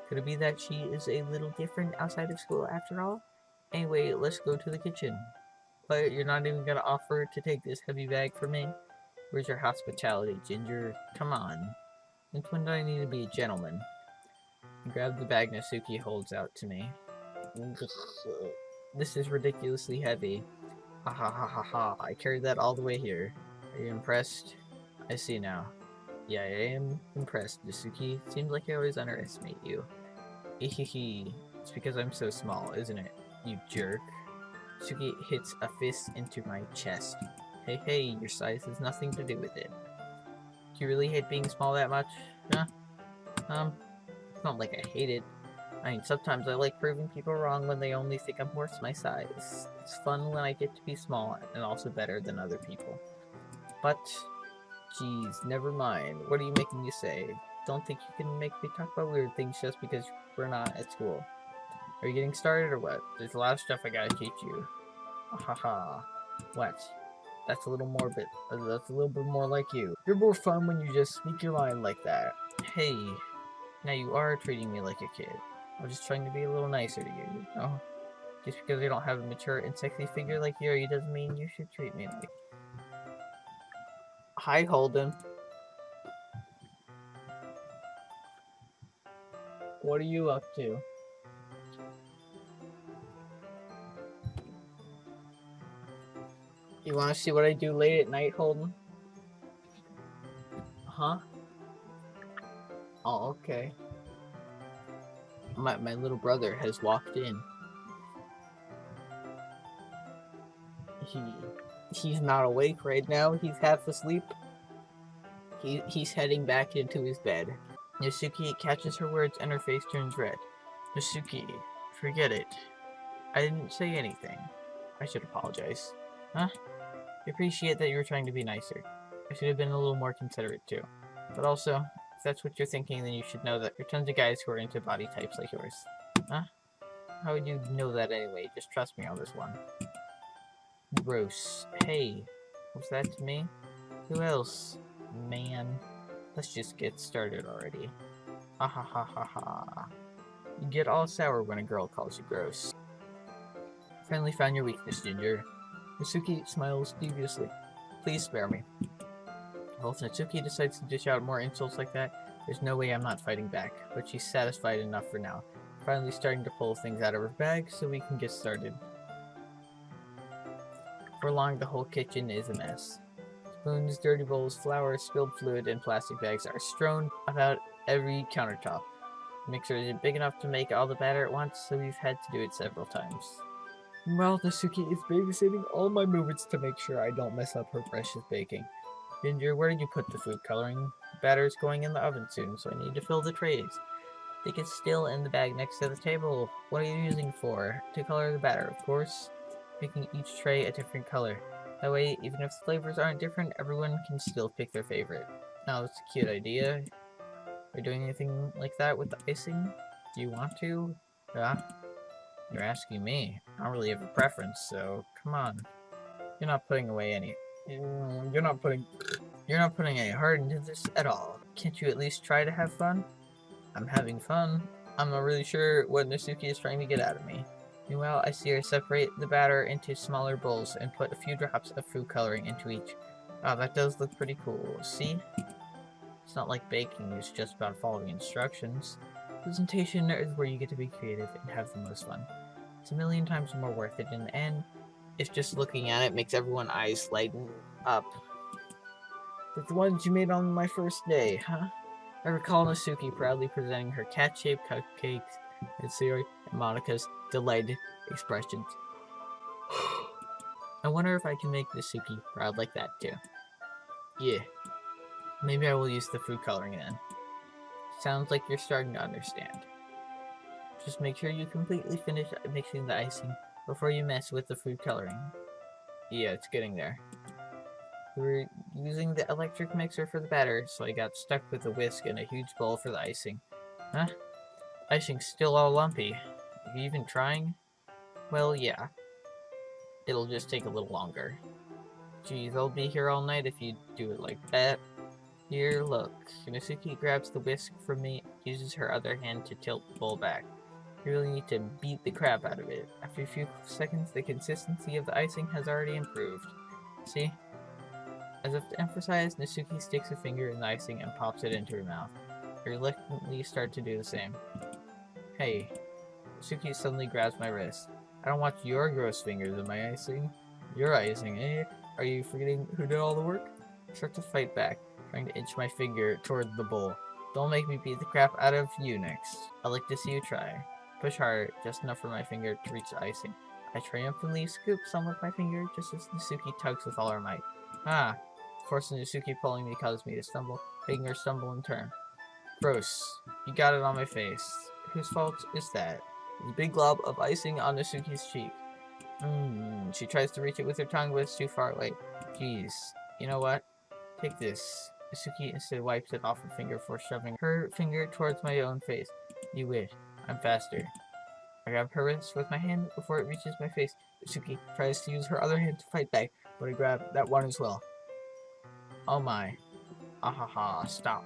Could it be that she is a little different outside of school after all? Anyway, let's go to the kitchen. But you're not even gonna offer to take this heavy bag for me? Where's your hospitality, Ginger? Come on. Since when do I need to be a gentleman? I grab the bag Nasuki holds out to me. This is ridiculously heavy. Ha ha ha ha ha, I carried that all the way here. Are you impressed? I see now. Yeah, I am impressed, Nasuki. Seems like I always underestimate you. Hehehe. It's because I'm so small, isn't it? You jerk. Nasuki hits a fist into my chest. Hey, hey, your size has nothing to do with it. Do you really hate being small that much? Huh? It's not like I hate it. I mean, sometimes I like proving people wrong when they only think I'm worth my size. It's fun when I get to be small and also better than other people. But, geez, never mind. What are you making me say? Don't think you can make me talk about weird things just because we're not at school. Are you getting started or what? There's a lot of stuff I gotta teach you. Haha. What? That's a little more bit. That's a little bit more like you. You're more fun when you just speak your mind like that. Hey, now you are treating me like a kid. I'm just trying to be a little nicer to you, you know? Just because I don't have a mature and sexy figure like you doesn't mean you should treat me like. Hi, Holden. What are you up to? You want to see what I do late at night, Holden? Huh? Oh, okay. My little brother has walked in. He's not awake right now. He's half asleep. He's heading back into his bed. Nasuki catches her words and her face turns red. Nasuki, forget it. I didn't say anything. I should apologize. Huh? I appreciate that you were trying to be nicer. I should have been a little more considerate too. But also, if that's what you're thinking, then you should know that there are tons of guys who are into body types like yours. Huh? How would you know that anyway? Just trust me on this one. Gross. Hey, what's that to me? Who else? Man, let's just get started already. Ha ha ha ha ha. You get all sour when a girl calls you gross. Finally found your weakness, Ginger. Nasuki smiles deviously. Please spare me. Well, if Natsuki decides to dish out more insults like that, there's no way I'm not fighting back, but she's satisfied enough for now. Finally starting to pull things out of her bag so we can get started. For long, the whole kitchen is a mess. Spoons, dirty bowls, flour, spilled fluid, and plastic bags are strewn about every countertop. The mixer isn't big enough to make all the batter at once, so we've had to do it several times. Meanwhile, Nasuki is babysitting all my movements to make sure I don't mess up her precious baking. Ginger, where did you put the food coloring? The batter is going in the oven soon, so I need to fill the trays. I think it's still in the bag next to the table. What are you using for? To color the batter, of course. Making each tray a different color. That way, even if the flavors aren't different, everyone can still pick their favorite. Now, that's a cute idea. Are you doing anything like that with the icing? Do you want to? Yeah? You're asking me. I don't really have a preference, so come on. You're not putting away any. You're not putting any heart into this at all. Can't you at least try to have fun? I'm having fun. I'm not really sure what Nasuki is trying to get out of me. Meanwhile, I see her separate the batter into smaller bowls and put a few drops of food coloring into each. Wow, that does look pretty cool. See? It's not like baking, it's just about following instructions. Presentation is where you get to be creative and have the most fun. It's a million times more worth it in the end, if just looking at it makes everyone's eyes lighten up. Like the ones you made on my first day, huh? I recall Nasuki proudly presenting her cat-shaped cupcakes and Sayori and Monika's delighted expressions. I wonder if I can make Nasuki proud like that too. Yeah. Maybe I will use the food coloring then. Sounds like you're starting to understand. Just make sure you completely finish mixing the icing before you mess with the food coloring. Yeah, it's getting there. We were using the electric mixer for the batter, so I got stuck with a whisk and a huge bowl for the icing. Huh? Icing's still all lumpy. Are you even trying? Well, yeah. It'll just take a little longer. Geez, I'll be here all night if you do it like that. Here, look. Nasuki grabs the whisk from me, uses her other hand to tilt the bowl back. You really need to beat the crap out of it. After a few seconds, the consistency of the icing has already improved. See? As if to emphasize, Nasuki sticks a finger in the icing and pops it into her mouth. I reluctantly start to do the same. Hey. Nasuki suddenly grabs my wrist. I don't want your gross fingers in my icing. You're icing, eh? Are you forgetting who did all the work? Start to fight back, trying to inch my finger toward the bowl. Don't make me beat the crap out of you next. I'd like to see you try. Push hard, just enough for my finger to reach the icing. I triumphantly scoop some with my finger, just as Nasuki tugs with all her might. Ah! Of course, Nasuki pulling me causes me to stumble, making her stumble in turn. Gross. You got it on my face. Whose fault is that? There's a big glob of icing on Nasuki's cheek. She tries to reach it with her tongue, but it's too far away. Jeez. You know what? Take this. Nasuki instead wipes it off her finger before shoving her finger towards my own face. You win. I'm faster. I grab her wrist with my hand before it reaches my face. Nasuki tries to use her other hand to fight back, but I grab that one as well. Oh my. Ahaha, stop.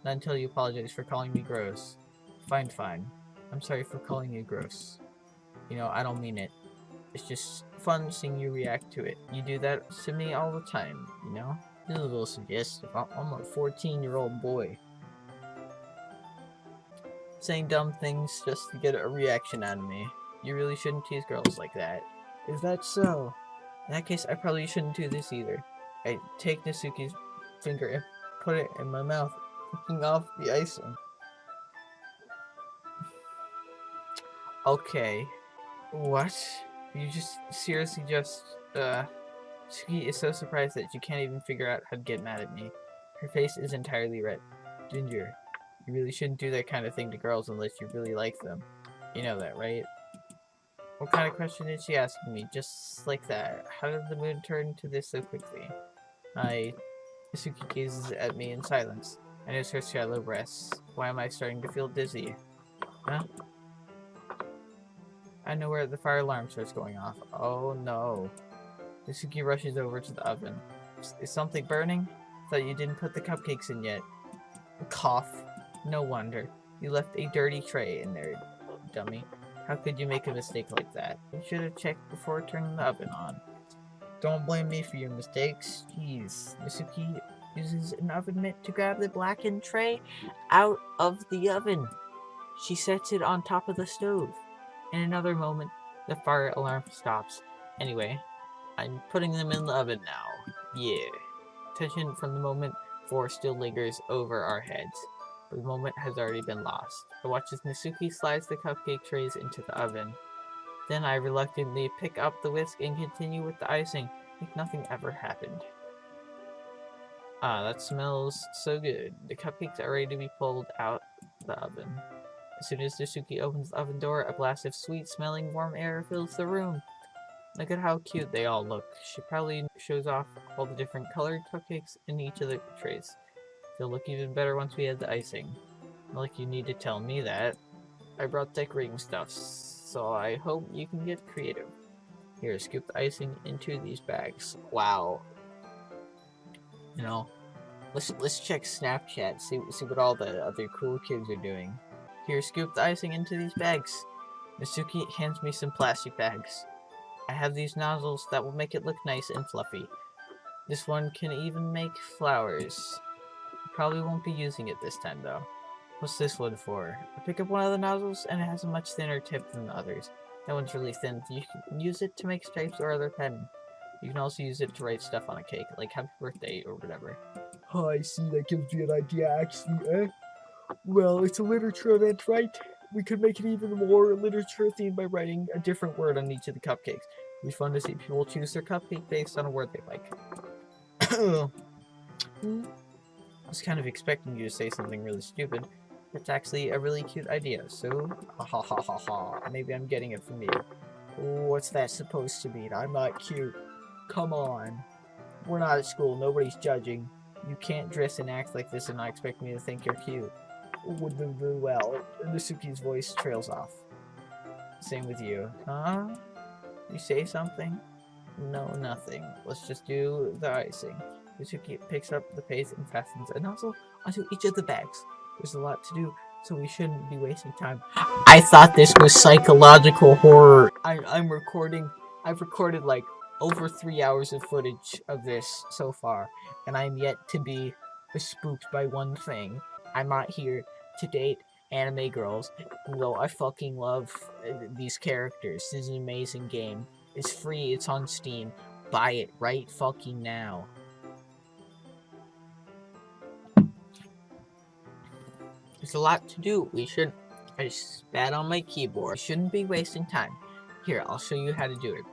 Not until you apologize for calling me gross. Fine. I'm sorry for calling you gross. You know, I don't mean it. It's just fun seeing you react to it. You do that to me all the time, you know? This is a little suggestive. I'm a 14-year-old boy. Saying dumb things just to get a reaction out of me. You really shouldn't tease girls like that. Is that so? In that case, I probably shouldn't do this either. I take Nasuki's finger and put it in my mouth, licking off the icing. Okay. What? You just seriously just, Suki is so surprised that she can't even figure out how to get mad at me. Her face is entirely red. Ginger, you really shouldn't do that kind of thing to girls unless you really like them. You know that, right? What kind of question is she asking me? Just like that. How did the mood turn to this so quickly? Suki gazes at me in silence, and as her shallow breaths. Why am I starting to feel dizzy? Huh? I know where the fire alarm starts going off. Oh no. Nasuki rushes over to the oven. Is something burning? Thought you didn't put the cupcakes in yet. Cough. No wonder. You left a dirty tray in there, dummy. How could you make a mistake like that? You should have checked before turning the oven on. Don't blame me for your mistakes. Jeez. Nasuki uses an oven mitt to grab the blackened tray out of the oven. She sets it on top of the stove. In another moment, the fire alarm stops. Anyway, I'm putting them in the oven now. Yeah. Tension from the moment 4 still lingers over our heads, but the moment has already been lost. I watch as Nasuki slides the cupcake trays into the oven. Then I reluctantly pick up the whisk and continue with the icing, like nothing ever happened. Ah, that smells so good. The cupcakes are ready to be pulled out the oven. As soon as Nasuki opens the oven door, a blast of sweet-smelling warm air fills the room. Look at how cute they all look. She probably shows off all the different colored cupcakes in each of the trays. They'll look even better once we add the icing. Not like you need to tell me that. I brought decorating stuff, so I hope you can get creative. Here, scoop the icing into these bags. Wow. You know, let's check Snapchat, see what all the other cool kids are doing. Here, scoop the icing into these bags. Nasuki hands me some plastic bags. I have these nozzles that will make it look nice and fluffy. This one can even make flowers. Probably won't be using it this time though. What's this one for? I pick up one of the nozzles and it has a much thinner tip than the others. That one's really thin. You can use it to make stripes or other pattern. You can also use it to write stuff on a cake, like happy birthday or whatever. Oh, I see, that gives me an idea actually, eh? Well, it's a literature event, right? We could make it even more literature themed by writing a different word on each of the cupcakes. It'd be fun to see people choose their cupcake based on a word they like. I was kind of expecting you to say something really stupid. That's actually a really cute idea, so ha ha ha ha. Maybe I'm getting it from you. What's that supposed to mean? I'm not cute. Come on. We're not at school, nobody's judging. You can't dress and act like this and not expect me to think you're cute. Well, Nasuki's voice trails off. Same with you. Huh? You say something? No, nothing. Let's just do the icing. Nasuki picks up the paste and fastens a nozzle onto each of the bags. There's a lot to do, so we shouldn't be wasting time. I thought this was psychological horror. I've recorded like over 3 hours of footage of this so far, and I'm yet to be spooked by one thing. I'm not here to date anime girls, though I fucking love these characters. This is an amazing game. It's free, it's on Steam. buy it right fucking now. There's a lot to do. I just spat on my keyboard. We shouldn't be wasting time. Here, I'll show you how to do it.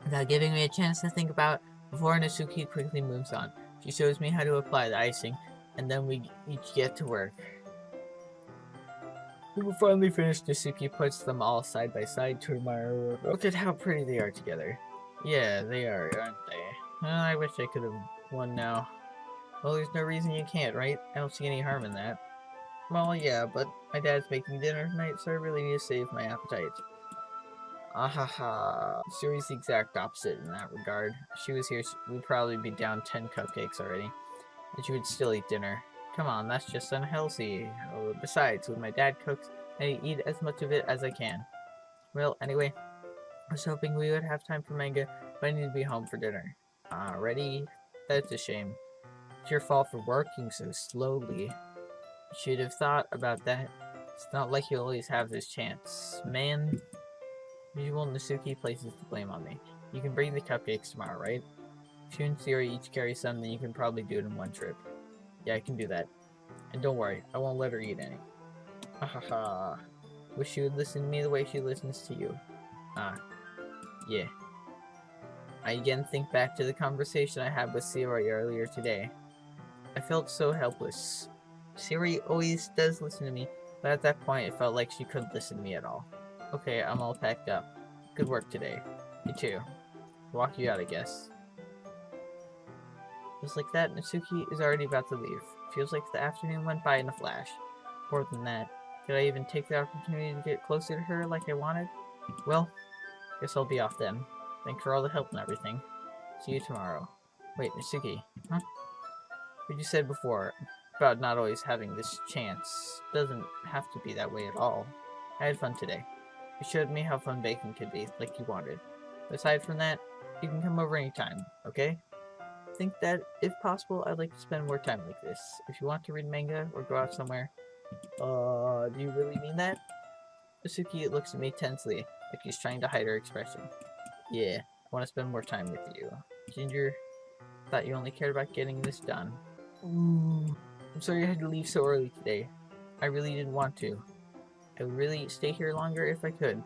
Without giving me a chance to think about before, Natsuki quickly moves on. She shows me how to apply the icing, and then we each get to work. We will finally finish. Natsuki puts them all side by side to admire her work. Look at how pretty they are together. Yeah, they are, aren't they? I wish I could have won now. Well, there's no reason you can't, right? I don't see any harm in that. Well, yeah, but my dad's making dinner tonight, so I really need to save my appetite. Ahaha. Suri's the exact opposite in that regard. If she was here, we'd probably be down 10 cupcakes already. And she would still eat dinner. Come on, that's just unhealthy. Oh, besides, when my dad cooks, I eat as much of it as I can. Well, anyway, I was hoping we would have time for manga, but I need to be home for dinner. Already? That's a shame. It's your fault for working so slowly. Should have thought about that. It's not like you always have this chance. Man, usual Natsuki places the blame on me. You can bring the cupcakes tomorrow, right? If you and Siri each carry some, then you can probably do it in one trip. Yeah, I can do that. And don't worry, I won't let her eat any. Ahaha. Wish she would listen to me the way she listens to you. Yeah. I again think back to the conversation I had with Siri earlier today. I felt so helpless. Siri always does listen to me, but at that point it felt like she couldn't listen to me at all. Okay, I'm all packed up. Good work today. You too. Walk you out, I guess. Just like that, Natsuki is already about to leave. Feels like the afternoon went by in a flash. More than that, did I even take the opportunity to get closer to her like I wanted? Well, guess I'll be off then. Thanks for all the help and everything. See you tomorrow. Wait, Natsuki, huh? What you said before about not always having this chance doesn't have to be that way at all. I had fun today. You showed me how fun baking could be, like you wanted. But aside from that, you can come over anytime, okay? Think that, if possible, I'd like to spend more time like this. If you want to read manga or go out somewhere. Do you really mean that? Natsuki looks at me tensely, like she's trying to hide her expression. Yeah, I want to spend more time with you. Ginger, thought you only cared about getting this done. Ooh, I'm sorry I had to leave so early today. I really didn't want to. I would really stay here longer if I could.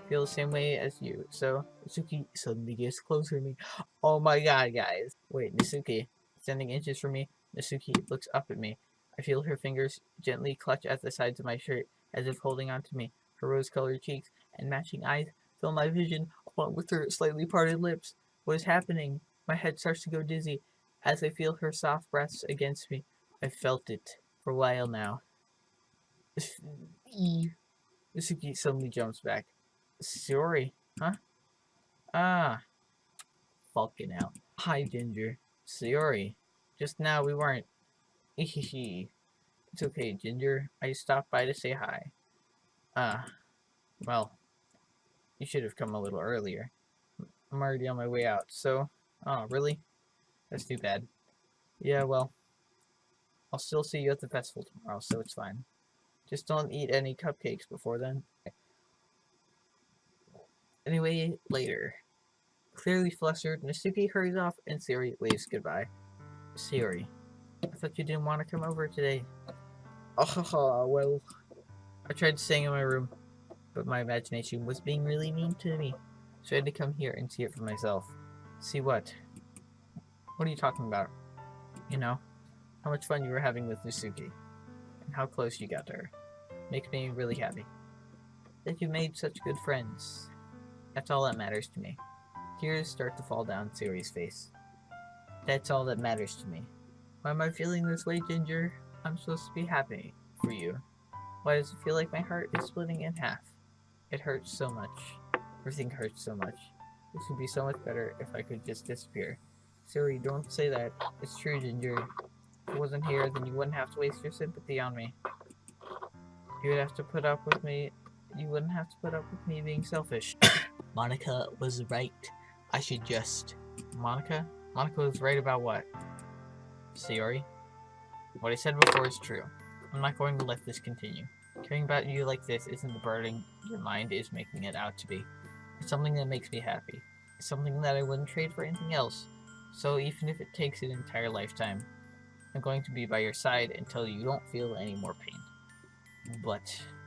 Feel the same way as you. So, Natsuki suddenly gets closer to me. Oh my god, guys. Wait, Natsuki. Standing inches from me, Natsuki looks up at me. I feel her fingers gently clutch at the sides of my shirt, as if holding on to me. Her rose-colored cheeks and matching eyes fill my vision, along with her slightly parted lips. What is happening? My head starts to go dizzy, as I feel her soft breaths against me. I've felt it for a while now. Natsuki suddenly jumps back. Sorry, huh? Ah, fucking hell. Hi, Ginger. Sorry. Just now we weren't. Hehehe. It's okay, Ginger. I stopped by to say hi. Well, you should have come a little earlier. I'm already on my way out, so... Oh, really? That's too bad. Yeah, well, I'll still see you at the festival tomorrow, so it's fine. Just don't eat any cupcakes before then. Anyway, later. Clearly flustered, Natsuki hurries off and Siri waves goodbye. Siri, I thought you didn't want to come over today. Oh, well, I tried staying in my room, but my imagination was being really mean to me, so I had to come here and see it for myself. See what? What are you talking about? You know, how much fun you were having with Natsuki, and how close you got to her. Makes me really happy. That you made such good friends. That's all that matters to me. Tears start to fall down Siri's face. That's all that matters to me. Why am I feeling this way, Ginger? I'm supposed to be happy for you. Why does it feel like my heart is splitting in half? It hurts so much. Everything hurts so much. This would be so much better if I could just disappear. Siri, don't say that. It's true, Ginger. If I wasn't here, then you wouldn't have to waste your sympathy on me. You would have to put up with me. You wouldn't have to put up with me being selfish. Monica was right. I should just... Monica? Monica was right about what? Siri? What I said before is true. I'm not going to let this continue. Caring about you like this isn't the burden your mind is making it out to be. It's something that makes me happy. It's something that I wouldn't trade for anything else. So even if it takes an entire lifetime, I'm going to be by your side until you don't feel any more pain. But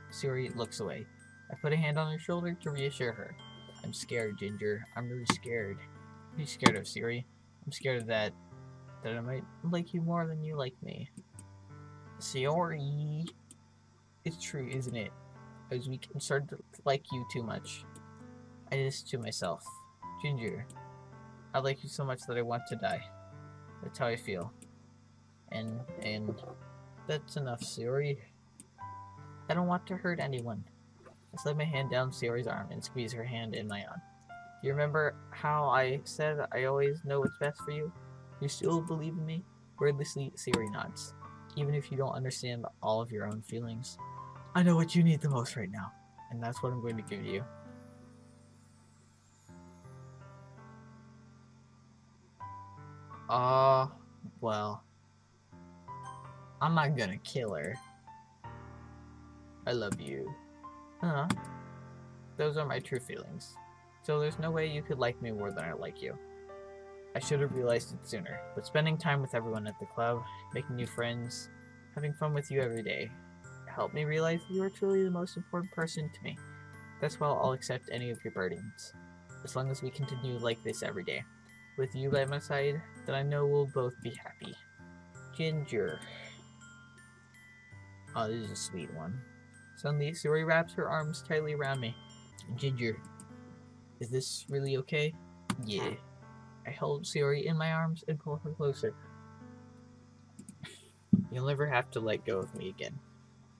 Siri looks away. I put a hand on her shoulder to reassure her. I'm scared, Ginger. I'm really scared. What are you scared of, Siri? I'm scared of that I might like you more than you like me. Siri. It's true, isn't it? I was weak and started to like you too much. I did this to myself. Ginger, I like you so much that I want to die. That's how I feel. And that's enough, Siri. I don't want to hurt anyone. I slid my hand down Siri's arm and squeezed her hand in my own. Do you remember how I said I always know what's best for you? You still believe in me? Wordlessly, Siri nods. Even if you don't understand all of your own feelings, I know what you need the most right now, and that's what I'm going to give you. Well, I'm not gonna kill her. I love you. Huh? Those are my true feelings. So there's no way you could like me more than I like you. I should have realized it sooner, but spending time with everyone at the club, making new friends, having fun with you every day, helped me realize that you are truly the most important person to me. That's why I'll accept any of your burdens, as long as we continue like this every day. With you by my side, then I know we'll both be happy. Ginger. Oh, this is a sweet one. Suddenly, Siri wraps her arms tightly around me. Ginger, is this really okay? Yeah. I held Siri in my arms and pulled her closer. You'll never have to let go of me again.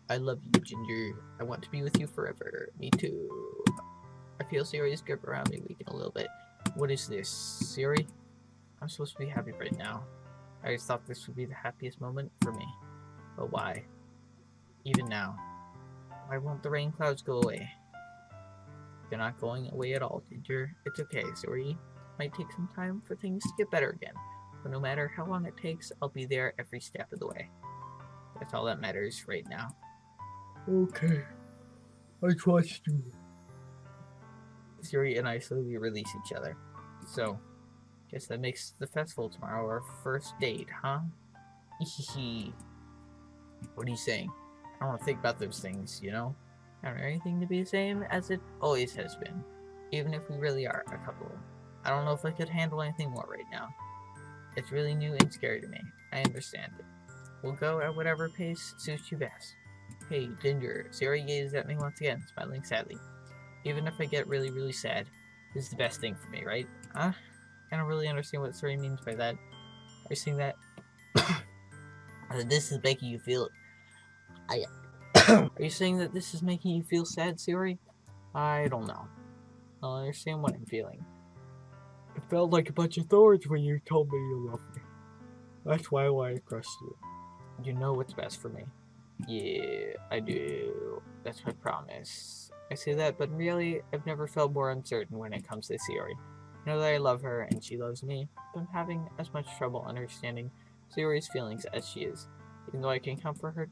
I love you, Ginger. I want to be with you forever. Me too. I feel Siri's grip around me weaken a little bit. What is this, Siri? I'm supposed to be happy right now. I just thought this would be the happiest moment for me. But why? Even now. Why won't the rain clouds go away? They're not going away at all, Ginger. It's okay, Siri. It might take some time for things to get better again. But no matter how long it takes, I'll be there every step of the way. That's all that matters right now. Okay. I trust you. Siri and I slowly release each other. So, guess that makes the festival tomorrow our first date, huh? Hehehe. What are you saying? I don't want to think about those things, you know? I don't want anything to be the same as it always has been. Even if we really are a couple. I don't know if I could handle anything more right now. It's really new and scary to me. I understand it. We'll go at whatever pace suits you best. Hey, Ginger. Siri gazed at me once again, smiling sadly. Even if I get really, really sad, this is the best thing for me, right? Huh? I don't really understand what Siri means by that. Are you saying that? This is making you feel... Are you saying that this is making you feel sad, Siri? I don't know. I don't understand what I'm feeling. It felt like a bunch of thorns when you told me you loved me. That's why I want to trust you. You know what's best for me. Yeah, I do. That's my promise. I say that, but really, I've never felt more uncertain when it comes to Siri. I know that I love her and she loves me, but I'm having as much trouble understanding Siri's feelings as she is. Even though I can comfort her,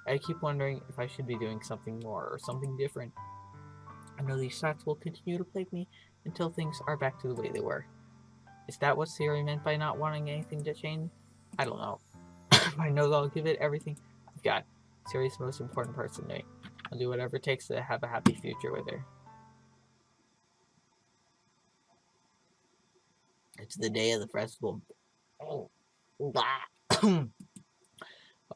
I keep wondering if I should be doing something more or something different. I know these thoughts will continue to plague me until things are back to the way they were. Is that what Siri meant by not wanting anything to change? I don't know. I know that I'll give it everything I've got. Siri's the most important person to me. I'll do whatever it takes to have a happy future with her. It's the day of the festival. Of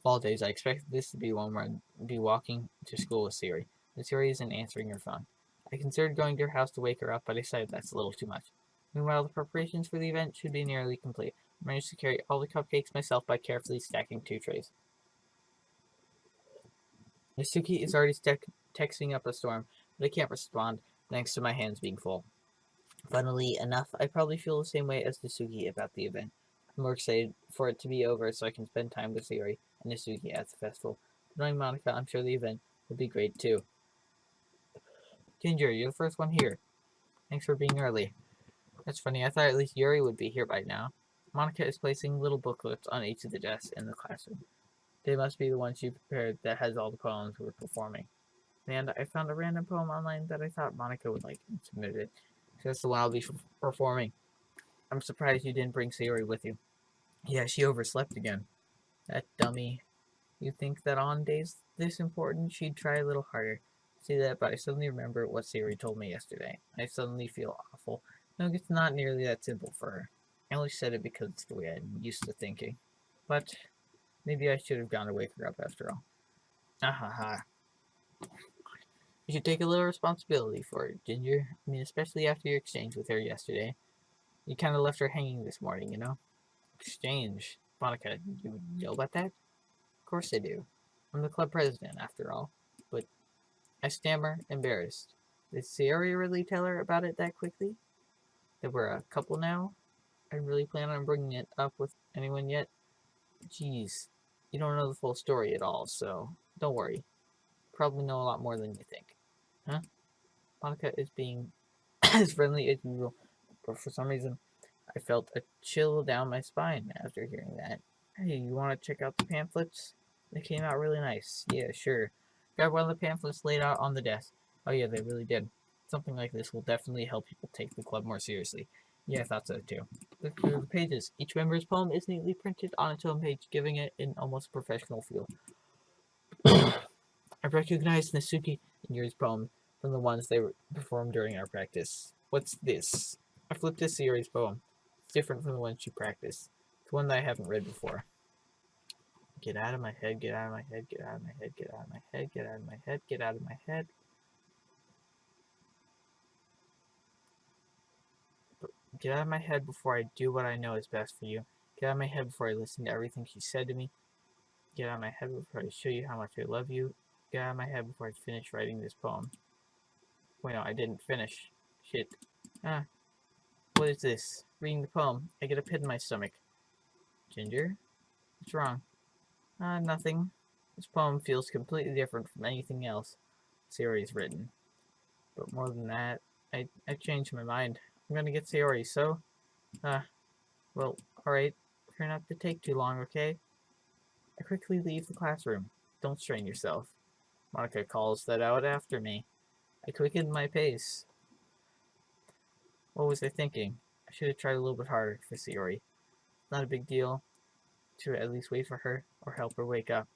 all days, I expected this to be one where I'd be walking to school with Siri. But Siri isn't answering her phone. I considered going to her house to wake her up, but I decided that's a little too much. Meanwhile, the preparations for the event should be nearly complete. I managed to carry all the cupcakes myself by carefully stacking 2 trays. Nasuki is already texting up a storm, but I can't respond thanks to my hands being full. Funnily enough, I probably feel the same way as Nasuki about the event. I'm more excited for it to be over so I can spend time with Siri and Nasuki at the festival. Knowing Monica, I'm sure the event will be great too. Ginger, you're the first one here. Thanks for being early. That's funny, I thought at least Yuri would be here by now. Monica is placing little booklets on each of the desks in the classroom. They must be the ones she prepared that has all the poems we're performing. And I found a random poem online that I thought Monica would like and submitted it. That's the one I'll be performing. I'm surprised you didn't bring Sayori with you. Yeah, she overslept again. That dummy. You'd think that on days this important, she'd try a little harder. Say that, but I suddenly remember what Sayori told me yesterday. I suddenly feel awful. No, it's not nearly that simple for her. I only said it because it's the way I'm used to thinking. But maybe I should have gone to wake her up after all. Ah ha ha. You should take a little responsibility for it, Ginger. I mean, especially after your exchange with her yesterday. You kind of left her hanging this morning, you know? Exchange. Monica, you know about that? Of course I do. I'm the club president, after all. But I stammer, embarrassed. Did Sayori really tell her about it that quickly? That we're a couple now? I really plan on bringing it up with anyone yet? Jeez, you don't know the full story at all, so don't worry. Probably know a lot more than you think. Huh? Monica is being as friendly as usual, but for some reason, I felt a chill down my spine after hearing that. Hey, you want to check out the pamphlets? They came out really nice. Yeah, sure. Grab one of the pamphlets laid out on the desk. Oh yeah, they really did. Something like this will definitely help people take the club more seriously. Yeah, I thought so too. Look through the pages. Each member's poem is neatly printed on its own page, giving it an almost professional feel. I recognized Nasuki and Yuri's poem from the ones they performed during our practice. What's this? I flipped to Yuri's poem. It's different from the one she practiced. It's one that I haven't read before. Get out of my head, get out of my head, get out of my head, get out of my head, get out of my head, get out of my head. Get out of my head before I do what I know is best for you. Get out of my head before I listen to everything she said to me. Get out of my head before I show you how much I love you. Get out of my head before I finish writing this poem. Wait, no, I didn't finish. Shit. Ah. What is this? Reading the poem. I get a pit in my stomach. Ginger? What's wrong? Nothing. This poem feels completely different from anything else Sayori's written. But more than that, I changed my mind. I'm gonna get Sayori, so? Well, alright. Try not to take too long, okay? I quickly leave the classroom. Don't strain yourself. Monica calls that out after me. I quickened my pace. What was I thinking? I should have tried a little bit harder for Sayori. Not a big deal to at least wait for her or help her wake up.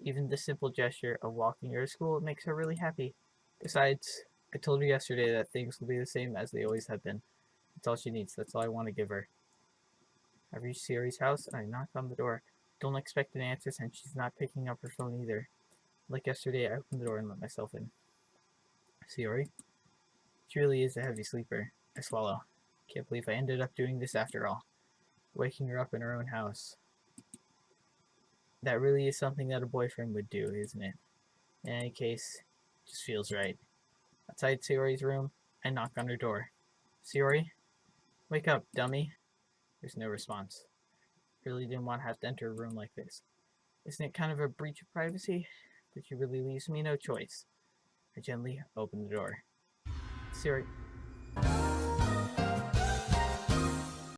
Even the simple gesture of walking her to school makes her really happy. Besides, I told her yesterday that things will be the same as they always have been. That's all she needs. That's all I want to give her. I reached Sayori's house and I knocked on the door. Don't expect an answer since she's not picking up her phone either. Like yesterday, I opened the door and let myself in. Sayori? She really is a heavy sleeper. I swallow. Can't believe I ended up doing this after all. Waking her up in her own house. That really is something that a boyfriend would do, isn't it? In any case, it just feels right. Outside Sayori's room, I knock on her door. Sayori? Wake up, dummy. There's no response. Really didn't want to have to enter a room like this. Isn't it kind of a breach of privacy? But she really leaves me no choice. I gently open the door. Sayori.